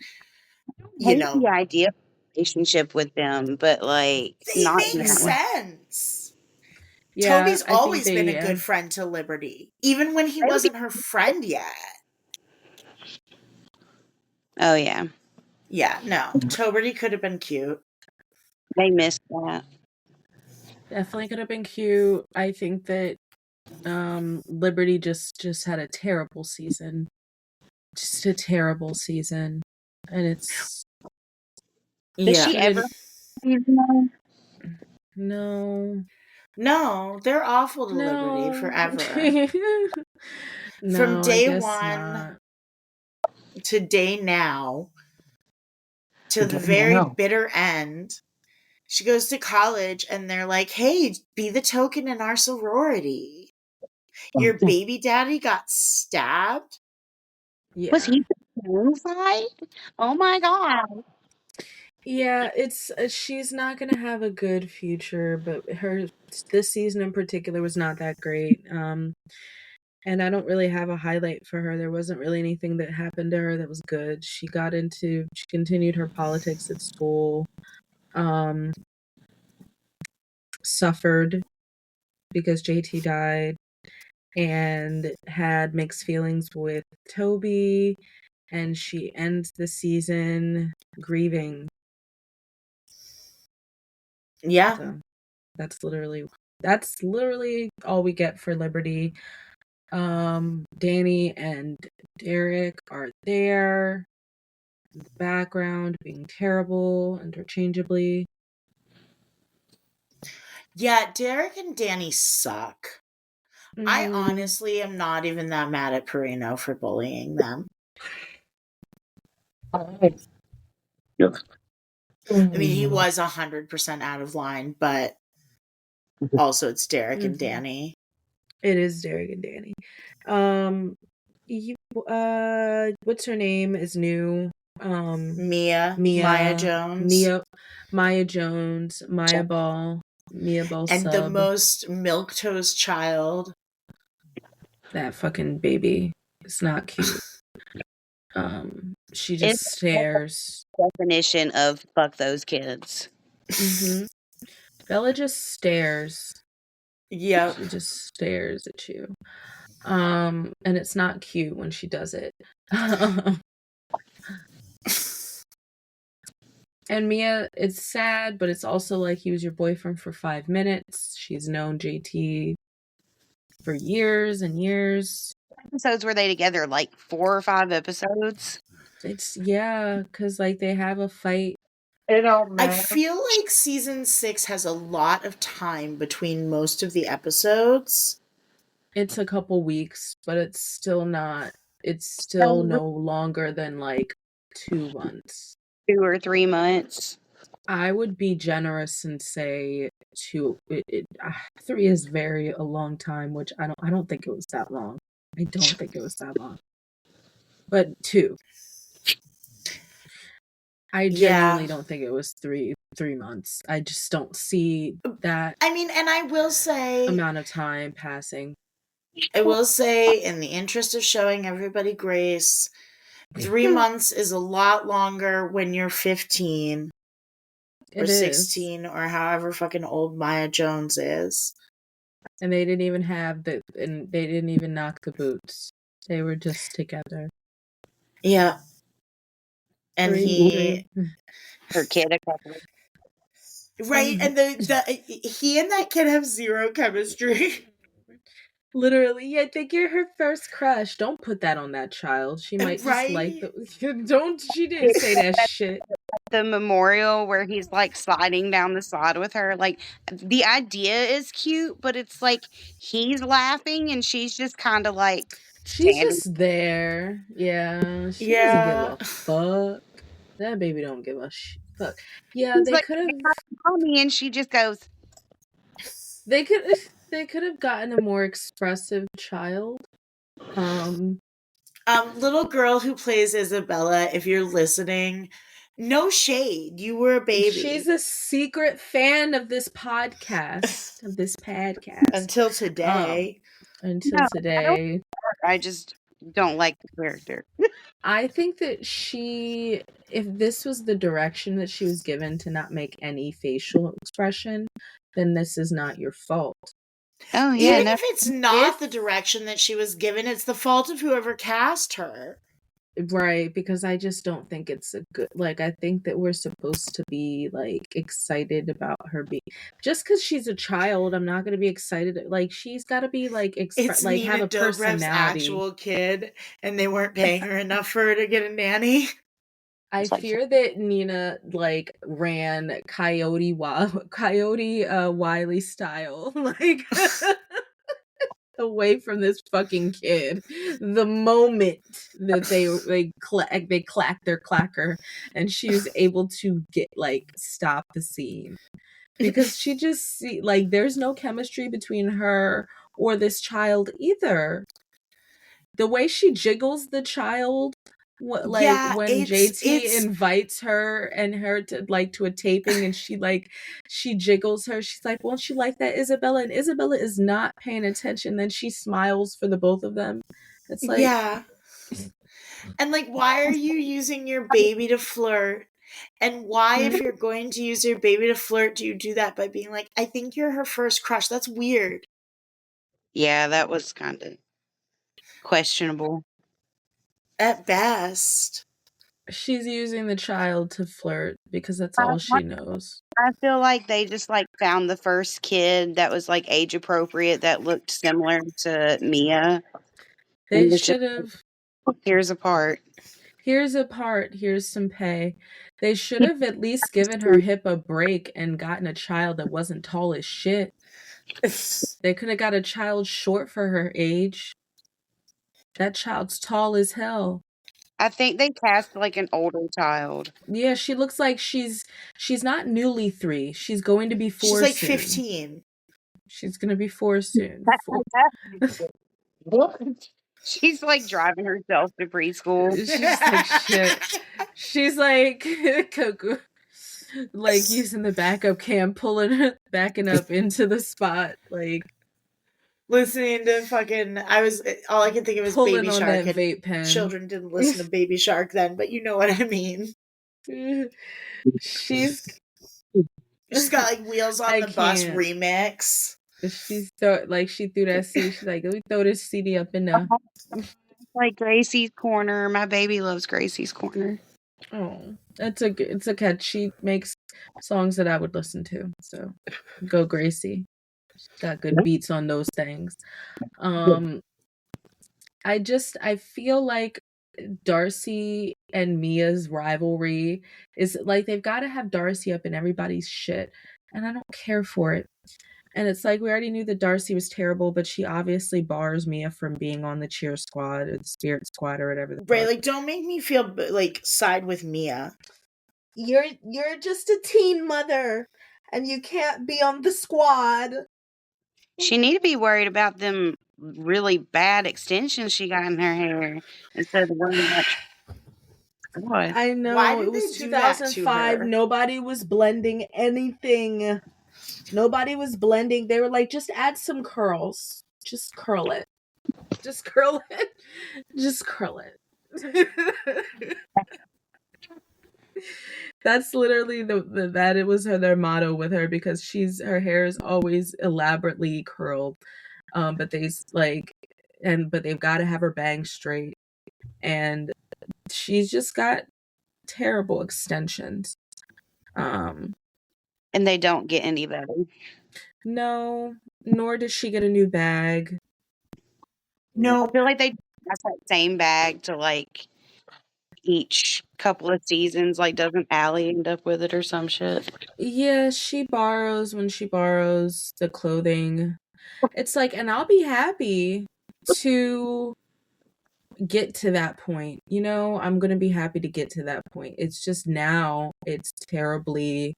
you hate know, the idea of a relationship with them, but like they not in make that way. sense. Yeah, Toby's I think always been a they good friend to Liberty, even when he They would be- wasn't her friend yet. Oh yeah, Yeah, no. Toberty could have been cute. they missed that. definitely could have been cute. I think that Liberty just had a terrible season. Just a terrible season. And it's Does Yeah. she ever? You know? no. They're awful to Liberty No. forever. No, From I day guess one, not. today now to the very bitter end. She goes to college and they're like, hey, be the token in our sorority. Your baby daddy got stabbed. Yeah. Was he suicide? Oh my god. Yeah, it's she's not gonna have a good future, but this season in particular was not that great. And I don't really have a highlight for her. There wasn't really anything that happened to her that was good. She continued her politics at school. Suffered because JT died and had mixed feelings with Toby, and she ends the season grieving. Yeah. So that's literally all we get for Liberty. Danny and Derek are there in the background being terrible interchangeably. Yeah, Derek and Danny suck. I Mhm. honestly am not even that mad at Perino for bullying them. I mean, he was 100% out of line, but also it's Derek and Mhm. Danny. It is Derek and Danny. What's her name is new. Mia Jones. Maya Jones, Maya Ball, Mia Ball And the sub. most milquetoast child. That fucking baby. It's not cute. She just It's stares. definition of fuck those kids. Mm-hmm. Bella just stares. Yep. She just stares at you. And it's not cute when she does it. And Mia, it's sad, but it's also like he was your boyfriend for 5 minutes. She's known JT for years and years. Episodes were they together? Like 4 or 5 episodes? Because like they have a fight. I feel like season 6 has a lot of time between most of the episodes. It's a couple weeks, but it's still no longer than like 2 months. 2 or 3 months. I would be generous and say 2. 3 is a long time, which I don't think it was that long. I don't think it was that long. But 2. I genuinely don't think it was 3 months. I just don't see that. I mean, and I will say amount of time passing. I will say, in the interest of showing everybody grace, 3 months is a lot longer when you're 15 or 16 or however fucking old Maya Jones is. And they didn't even they didn't even knock the boots. They were just together. Yeah. And her kid a couple. Right, and he and that kid have zero chemistry. Literally, I think you're her first crush. Don't put that on that child. She might just like she didn't say that shit. The memorial where he's like sliding down the slide with her. Like the idea is cute, but it's like he's laughing and she's just kind of like she's just there. Yeah, she doesn't give a fuck. That baby don't give a fuck. Yeah, he's they like, could have. Mommy, and she just goes. They could have gotten a more expressive child. Little girl who plays Isabella, if you're listening, no shade. You were a baby. She's a secret fan of this podcast. Until today. Today. I just don't like the character. I think that if this was the direction that she was given to not make any facial expression, then this is not your fault. Oh yeah. Even if it's not the direction that she was given, it's the fault of whoever cast her. Right, because I just don't think it's a good, like, I think that we're supposed to be, like, excited about her just because she's a child, I'm not going to be excited, like, she's got to be, like, It's like, Nina have a Dobrev's personality. actual kid, and they weren't paying her enough for her to get a nanny. I fear that Nina, like, ran Coyote Wiley style, like... away from this fucking kid the moment that they clack their clacker and she was able to get like stop the scene because she just like there's no chemistry between her or this child either. The way she jiggles the child, like Yeah, when it's JT invites her and her to like to a taping and she jiggles her, she's like, won't you like that, Isabella? And Isabella is not paying attention. Then she smiles for the both of them. It's like, yeah. And like, why are you using your baby to flirt? And why, if you're going to use your baby to flirt, do you do that by being like, I think you're her first crush? That's weird. Yeah, that was kind of questionable. At best. she's using the child to flirt because that's all she knows. I feel like they just like found the first kid that was like age appropriate that looked similar to Mia. They And it's just should have. here's a part. Here's a part. Here's some pay. They should have at least given her hip a break and gotten a child that wasn't tall as shit. They could have got a child short for her age. That child's tall as hell. I think they cast like an older child. Yeah, she looks like she's not newly 3. She's going to be 4 She's like soon. 15. She's gonna be 4 soon. She's like driving herself to preschool. She's like shit. She's like like using the backup cam, backing up into the spot, like Listening to fucking, all I can think of is pulling Baby on Shark. that And vape pen. children didn't listen to Baby Shark then, but you know what I mean. She's got like Wheels on I the Bus can't. remix. She threw that CD. She's like, let me throw this CD up in there. Like Gracie's Corner. My baby loves Gracie's Corner. Oh, it's a catch. She makes songs that I would listen to. So go Gracie. She's got good beats on those things. I feel like Darcy and Mia's rivalry is like they've got to have Darcy up in everybody's shit, and I don't care for it. And it's like we already knew that Darcy was terrible, but she obviously bars Mia from being on the cheer squad or the spirit squad or whatever. Right, like don't make me feel like side with Mia. You're just a teen mother, and you can't be on the squad. She need to be worried about them really bad extensions she got in her hair instead of worrying about. What? I know. Why did it was they do that to 2005. her? Nobody was blending anything. Nobody was blending. They were like, just add some curls. Just curl it. Just curl it. Just curl it. That's literally that it was their motto with her because her hair is always elaborately curled. But they've got to have her bangs straight. And she's just got terrible extensions. And they don't get any better. No, nor does she get a new bag. No. I feel like they pass that same bag to like each couple of seasons. Like, doesn't Allie end up with it or some shit? Yeah, she borrows when she borrows the clothing. It's like, and I'll be happy to get to that point. You know, I'm going to be happy to get to that point. It's just now it's terribly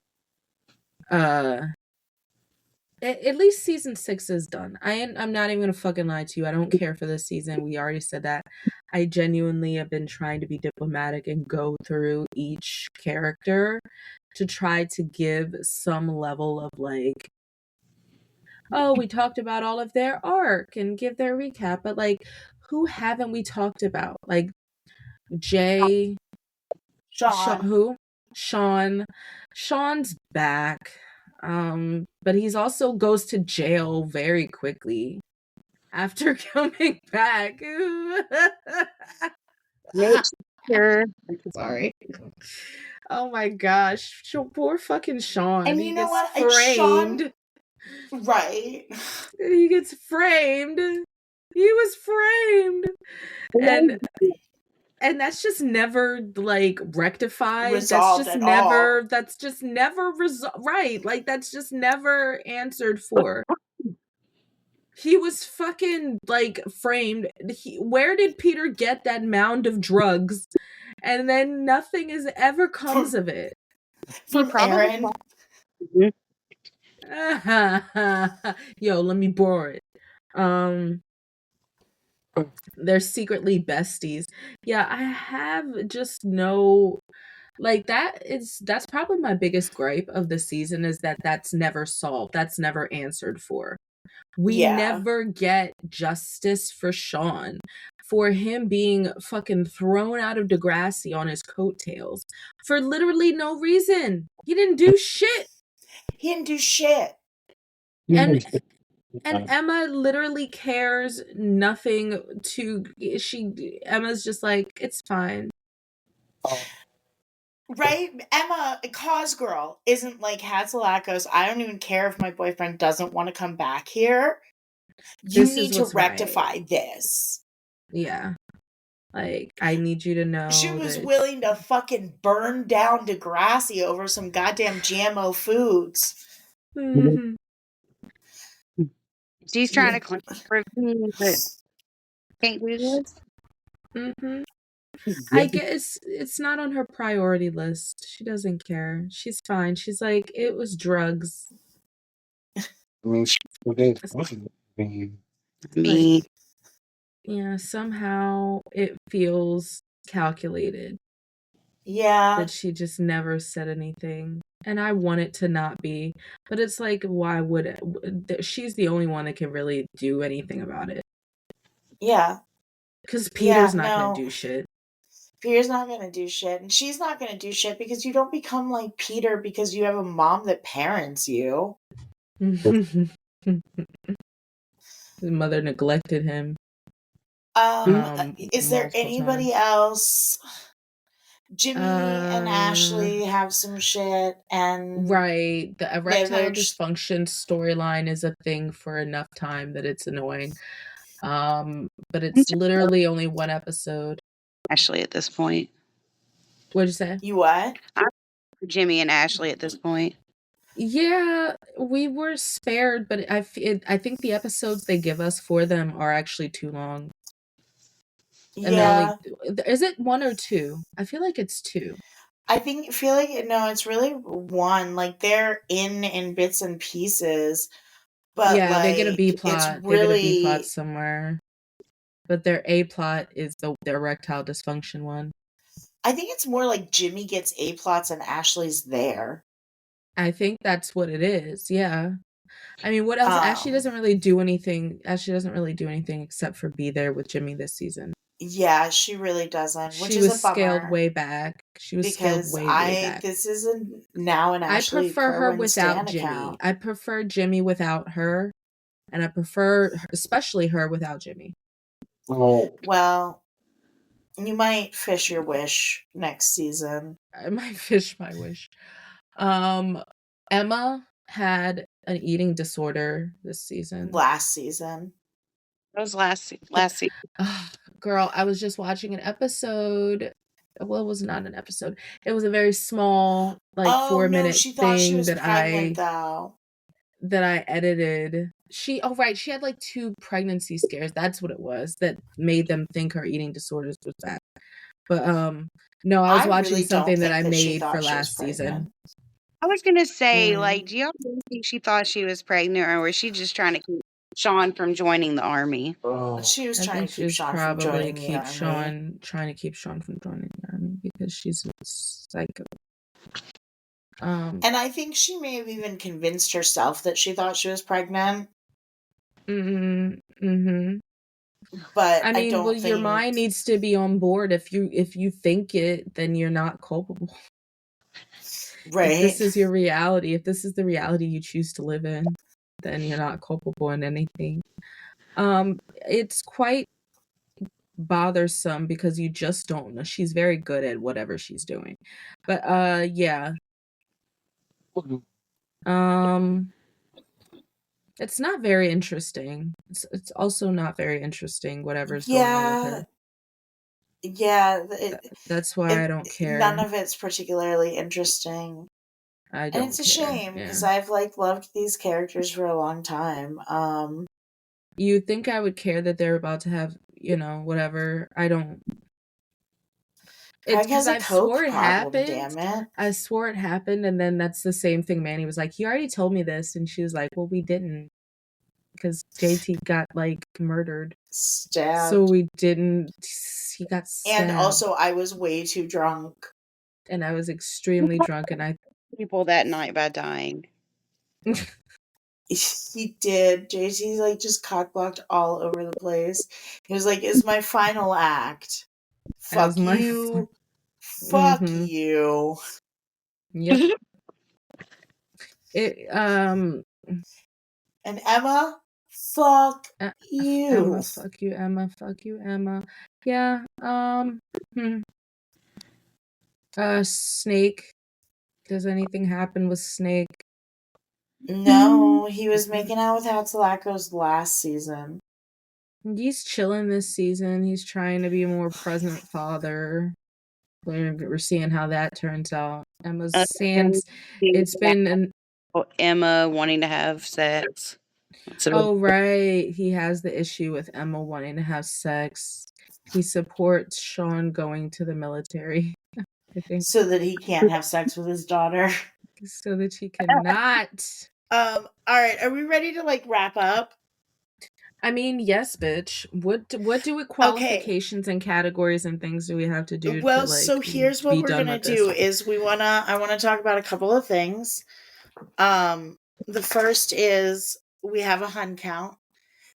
at least season 6 is done. I'm not even gonna fucking lie to you. I don't care for this season. We already said that. I genuinely have been trying to be diplomatic and go through each character to try to give some level of like, oh, we talked about all of their arc and give their recap, but like, who haven't we talked about? Like Jay, Sean. who? Sean. Sean's back. But he's also goes to jail very quickly after coming back. Sure. Sorry. Oh my gosh. Poor fucking Sean. And he you know gets what? It's Sean- framed. Right. He gets framed. He was framed. And that's just never like rectified. Resolved that's just at never all. that's just never right. Like that's just never answered for. He was fucking like framed. Where did Peter get that mound of drugs? And then nothing is ever comes of it. From Probably. Aaron. Mhm. Yo, let me borrow it. They're secretly besties. Yeah, I have just no like that's probably my biggest gripe of the season is that that's never solved. That's never answered for. We Yeah. never get justice for Sean for him being fucking thrown out of Degrassi on his coattails for literally no reason. He didn't do shit. He didn't do shit. And Emma literally cares nothing to Emma's just like, it's fine. Right? Emma, cause girl, isn't like Hatzelack goes, I don't even care if my boyfriend doesn't want to come back here. You This is need to what's right. rectify this. Yeah. Like, I need you to know She was that willing to fucking burn down Degrassi over some goddamn GMO foods. Mhm. She's trying to claim revenge, but can't do this. Mhm. I guess it's not on her priority list. She doesn't care. She's fine. She's like, it was drugs. I mean, she forgave It's everything. I mean, like, yeah, somehow it feels calculated Yeah. that she just never said anything. And I want it to not be, but it's like, why would it? She's the only one that can really do anything about it. Yeah. Because Yeah, Peter's not no. gonna do shit. Peter's not going to do shit. And she's not going to do shit because you don't become like Peter because you have a mom that parents you. His mother neglected him. Is there Multiple anybody times. else? Jimmy and Ashley have some shit, and Right. The erectile they're just- dysfunction storyline is a thing for enough time that it's annoying. But it's literally only one episode. Ashley at this point. What'd you say? you what? Jimmy and Ashley at this point. Yeah, we were spared, but I think the episodes they give us for them are actually too long. And Yeah, is it one or two? I feel like it's two. I feel like no, it's really one. Like they're in bits and pieces, but Yeah, they get a B like plot. it's They get a B plot really. somewhere. But their A plot is the erectile dysfunction one. I think it's more like Jimmy gets A plots and Ashley's there. I think that's what it is. Yeah. I mean, what else? Ashley doesn't really do anything. Ashley doesn't really do anything except for be there with Jimmy this season. Yeah, she really doesn't, which She is was a bummer. scaled way back. She was scaled Because way back. this is now an I Ashley prefer her Kerwin without stan Jimmy. account. I prefer Jimmy without her, and I prefer especially her without Jimmy. Well, you might fish your wish next season. I might fish my wish. Emma had an eating disorder this season. Last season. That was last season. Girl, I was just watching an episode. Well, it was not an episode. It was a very small, like 4-minute she thought she thing was that pregnant though. I edited. She had like 2 pregnancy scares. That's what it was that made them think her eating disorders was bad. But no, I was watching really something don't that I think she made thought for she was last season. pregnant. I was gonna say, like, do y'all really think she thought she was pregnant, or was she just trying to keep Sean from joining the army? She was I trying think to she keep was Sean from probably joining the army. trying to keep Sean from joining the army because she's a psycho. And I think she may have even convinced herself that she thought she was pregnant. Mm-hmm. But I mean, don't your mind needs to be on board. If you think it, then you're not culpable. Right. If this is your reality, if this is the reality you choose to live in, then you're not culpable in anything. It's quite bothersome because you just don't know. She's very good at whatever she's doing. But yeah. It's not very interesting. It's also not very interesting whatever's going on with her. Yeah, That's why I don't care. None of it's particularly interesting. I don't And it's a care. shame because Yeah. I've like loved these characters for a long time. You think I would care that they're about to have, whatever. I don't. It's Craig has because a I swore coke it problem, happened. damn it. I swore it happened, and then that's the same thing Manny was like, "You already told me this," and she was like, "Well, we didn't, because JT got like murdered, Stabbed. so we didn't." He got stabbed, And also, I was way too drunk. and I was extremely drunk, and I People that night by dying. He did. JT's like just cockblocked all over the place. He was like, "Is my final act. As Fuck my you. Fuck Mhm. you." Yep. It And Emma, fuck Emma, you. fuck you, Emma, fuck you, Emma. Yeah. Snake. Does anything happen with Snake? No, he was making out with Hatzalakos last season. He's chilling this season. He's trying to be a more present father. We're seeing how that turns out. Emma's sans. It's been Emma wanting to have sex. oh right. He has the issue with Emma wanting to have sex. He supports Sean going to the military. I think So that he can't have sex with his daughter. so that he cannot. All right, are we ready to like wrap up? I mean, yes, bitch. What do qualifications and categories and things do we have to do Well, to like so here's what be we're done gonna with this? do is I wanna talk about a couple of things. The first is we have a hun count.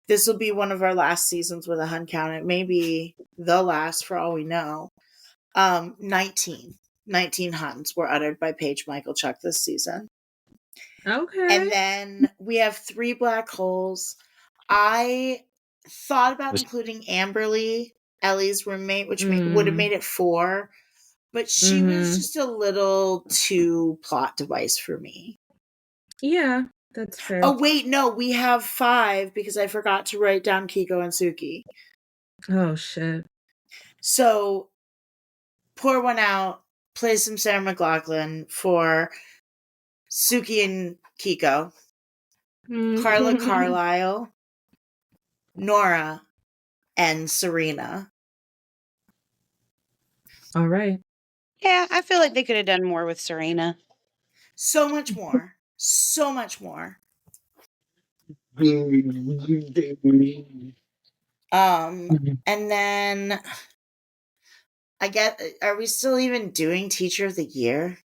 This will be one of our last seasons with a hun count. It may be the last for all we know. 19 huns were uttered by Paige Michael Chuck this season. Okay. And then we have 3 black holes. I thought about including Amberly, Ellie's roommate, which would have made it 4, but she was just a little too plot device for me. Yeah, that's fair. Oh wait, no, we have 5 because I forgot to write down Kiko and Suki. Oh shit. So pour one out, play some Sarah McLachlan for Suki and Kiko, Carla Carlisle, Nora, and Serena. All right. Yeah, I feel like they could have done more with Serena. So much more. So much more. And then I get, are we still even doing Teacher of the Year?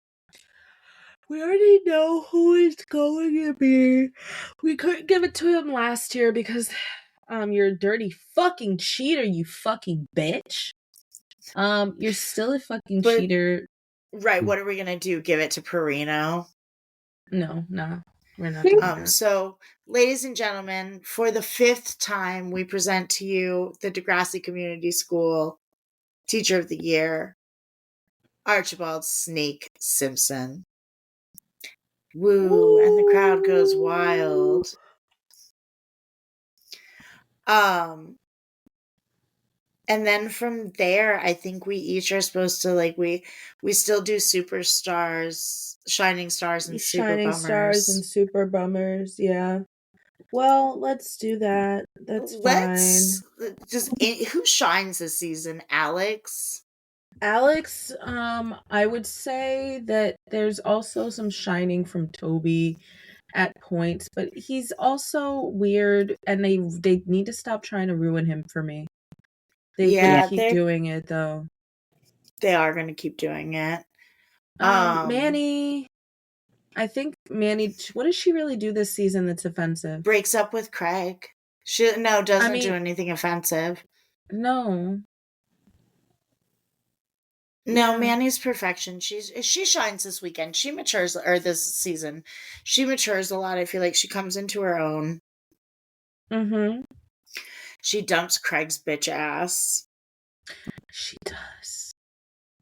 We already know who it's going to be. We couldn't give it to him last year because you're a dirty fucking cheater, you fucking bitch. You're still a fucking cheater. Right, what are we gonna do? Give it to Perino? No, we're not doing that. So, ladies and gentlemen, for the 5th time, we present to you the Degrassi Community School Teacher of the Year, Archibald Snake Simpson. Woo, and the crowd goes wild. And then from there, I think we each are supposed to like we still do superstars, shining stars, and super Shining bummers. stars and super bummers, yeah. Well, let's do that. That's Let's fine. just who shines this season? Alex. Alex, I would say that there's also some shining from Toby at points, but he's also weird, and they need to stop trying to ruin him for me. They keep doing it though. They are going to keep doing it. Manny, I think Manny. What does she really do this season that's offensive? Breaks up with Craig. She doesn't do anything offensive. No. No, Manny's perfection. She shines this weekend. She matures, or this season. She matures a lot. I feel like she comes into her own. She dumps Craig's bitch ass. She does.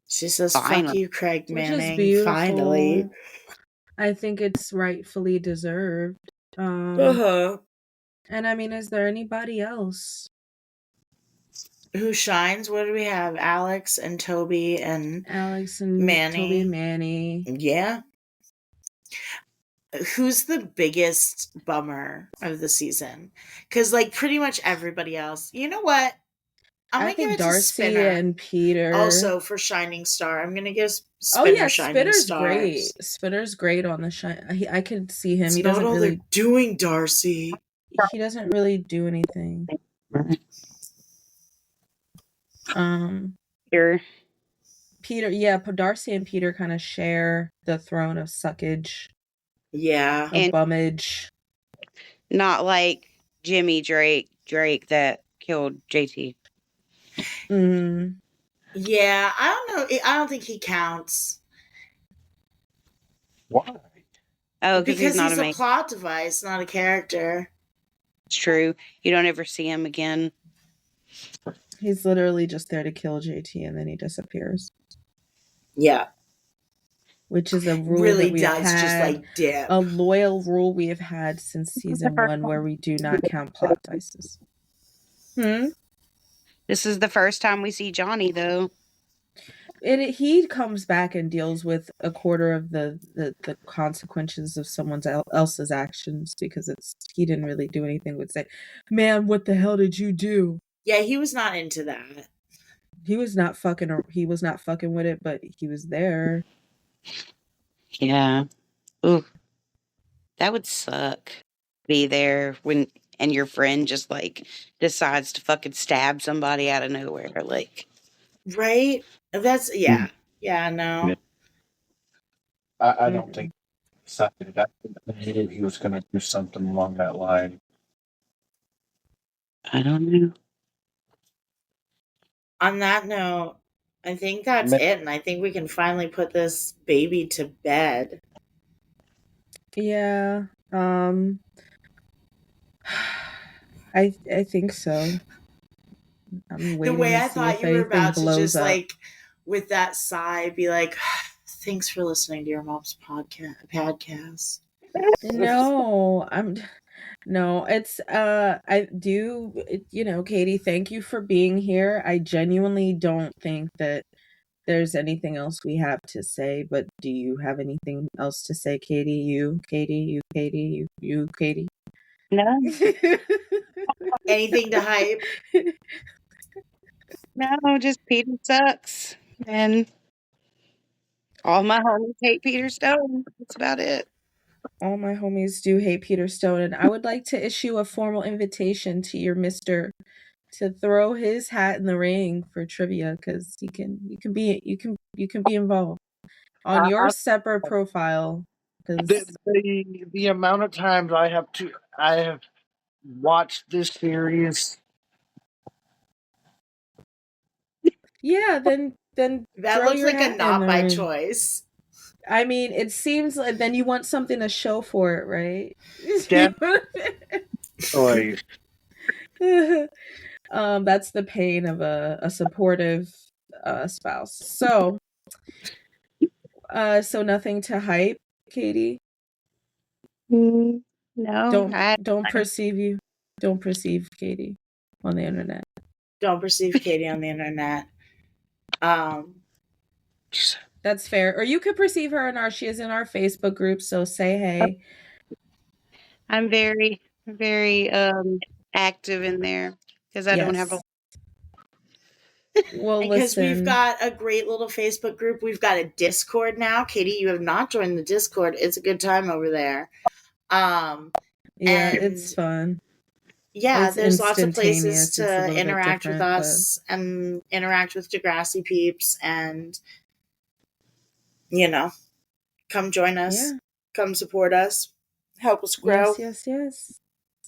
She says, "Fuck you, Craig Manning." Which is beautiful. Finally. I think it's rightfully deserved. And I mean, is there anybody else who shines? What do we have? Alex and Toby and Manny. Toby and Manny. Yeah. who's the biggest bummer of the season? Because like pretty much everybody else. You know what? I'm I gonna give think it to Darcy Spinner. and Peter. Also for Shining Star, I'm gonna give Oh Spinner yeah, Shining Spinner's Stars. great. Spinner's great on the shine. I could see him. It's He not doesn't all really. they're doing, Darcy. He doesn't really do anything. Here. Peter, yeah, Darcy and Peter kind of share the throne of suckage, Yeah. of And bummage. not like Jimmy Drake that killed JT. Mm. Yeah, I don't know. I don't think he counts. Why? Oh, because Because he's not he's a a main. plot device, not a character. It's true. You don't ever see him again. He's literally just there to kill JT and then he disappears. Yeah. Which is a rule Really that we have does just had, like dip. a loyal rule we have had since season 1, where we do not count plot devices. This is the first time we see Johnny, though. He comes back and deals with a quarter of the consequences of someone else's actions, because he didn't really do anything but say, "Man, what the hell did you do?" Yeah, he was not into that. He was not fucking with it, but he was there. Yeah. Ooh. That would suck. Be there and your friend just like decides to fucking stab somebody out of nowhere. Like, Right? That's yeah. Yeah, no. I don't think he decided. I knew he was going to do something along that line. I don't know. On that note, I think that's it, and I think we can finally put this baby to bed. Yeah. I think so. I'm waiting The way to I see thought if you were anything about to blows just up. like with that sigh be like, thanks for listening to your mom's podcast. No, it's I do, Katie, thank you for being here. I genuinely don't think that there's anything else we have to say, but do you have anything else to say, Katie? You, Katie, you, Katie. No, Anything to hype? no, just Peter sucks. And all my homies hate Peter Stone. That's about it. All my homies do hate Peter Stone, and I would like to issue a formal invitation to your mister to throw his hat in the ring for trivia, because you can be involved on your separate profile. Because The amount of times I have watched this series. yeah, then That throw looks your like a hat in not the by ring. choice. I mean, it seems like then you want something to show for it, right? Choice. That's the pain of a supportive spouse. So nothing to hype, Katie. No, Don't perceive Katie on the internet. Don't perceive Katie on the internet. That's fair. Or you could perceive her she is in our Facebook group, so say hey. I'm very, very active in there because I don't have a. Well, because we've listen. got a great little Facebook group. We've got a Discord now. Katie, you have not joined the Discord. It's a good time over there. Yeah, it's fun. Yeah, It's there's lots of places instantaneous. It's a to little bit interact with different, us and interact with Degrassi peeps, and come join us, Yeah. come support us, help us grow. Yes.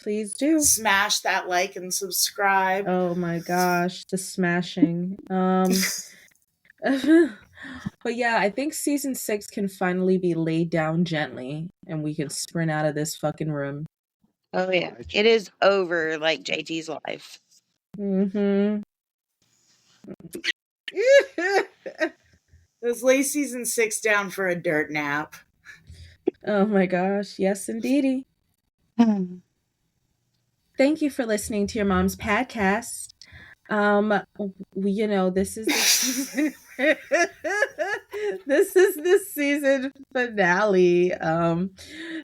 Please do. Smash that like and subscribe. Oh my gosh, the smashing. But yeah, I think season 6 can finally be laid down gently and we can sprint out of this fucking room. Oh yeah, it is over like JT's life. Let's lay season 6 down for a dirt nap. Oh my gosh, yes indeedy. Thank you for listening to your mom's podcast. This is the season. This is the season finale.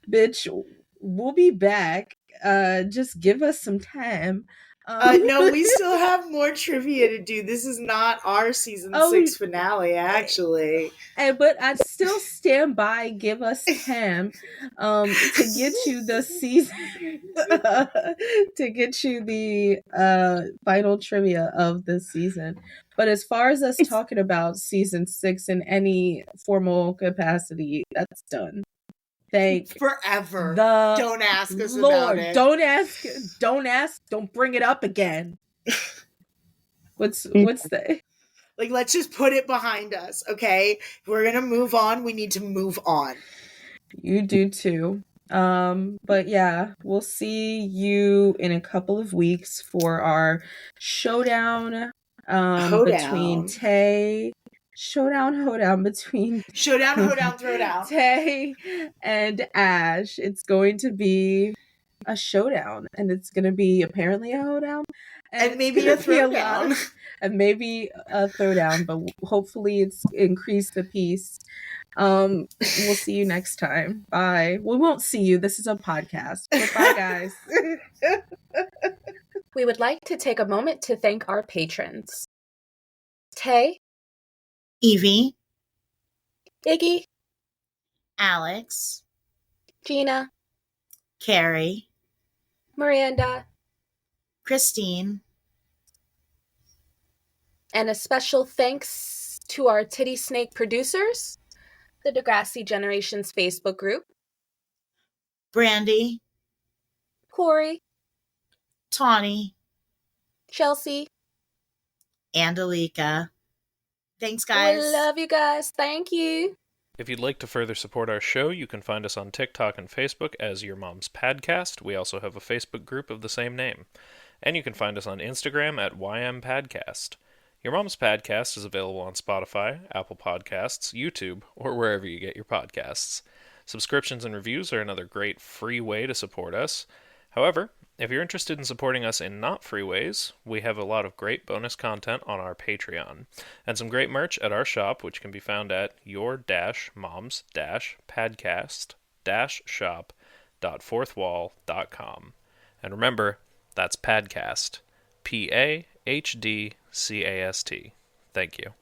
Bitch, we'll be back. Just give us some time. No, we still have more trivia to do. This is not our season 6 finale, actually. But I'd still stand by. Give us time, to get you the season, to get you the final trivia of this season. But as far as us talking about season 6 in any formal capacity, that's done. Thank Forever. the Don't ask us about Lord. it. Don't ask. Don't bring it up again. What's the? Like, let's just put it behind us, okay? If we're gonna move on, we need to move on. You do too. But yeah, we'll see you in a couple of weeks for our showdown between Tay. Hoedown between Showdown, hoedown, throwdown. Tay and Ash. It's going to be a showdown, and it's going to be apparently a hoedown, And maybe a throwdown. And maybe a throwdown, but hopefully it's increased the peace. We'll see you next time. Bye. We won't see you. This is a podcast. But bye, guys. We would like to take a moment to thank our patrons. Tay, Evie, Iggy, Alex, Gina, Carrie, Miranda, Christine, and a special thanks to our TiddySnake producers, the Degrassi Generations Facebook group, Brandi, Corrie, Tawny, Chelsea. and Alyka. Thanks, guys. We love you guys. Thank you. If you'd like to further support our show, you can find us on TikTok and Facebook as Your Mom's Padcast. We also have a Facebook group of the same name. And you can find us on Instagram at YMPadcast. Your Mom's Padcast is available on Spotify, Apple Podcasts, YouTube, or wherever you get your podcasts. Subscriptions and reviews are another great free way to support us. However, if you're interested in supporting us in not free ways, we have a lot of great bonus content on our Patreon, and some great merch at our shop, which can be found at your-moms-padcast-shop.fourthwall.com. And remember, that's Padcast. Pahdcast. Thank you.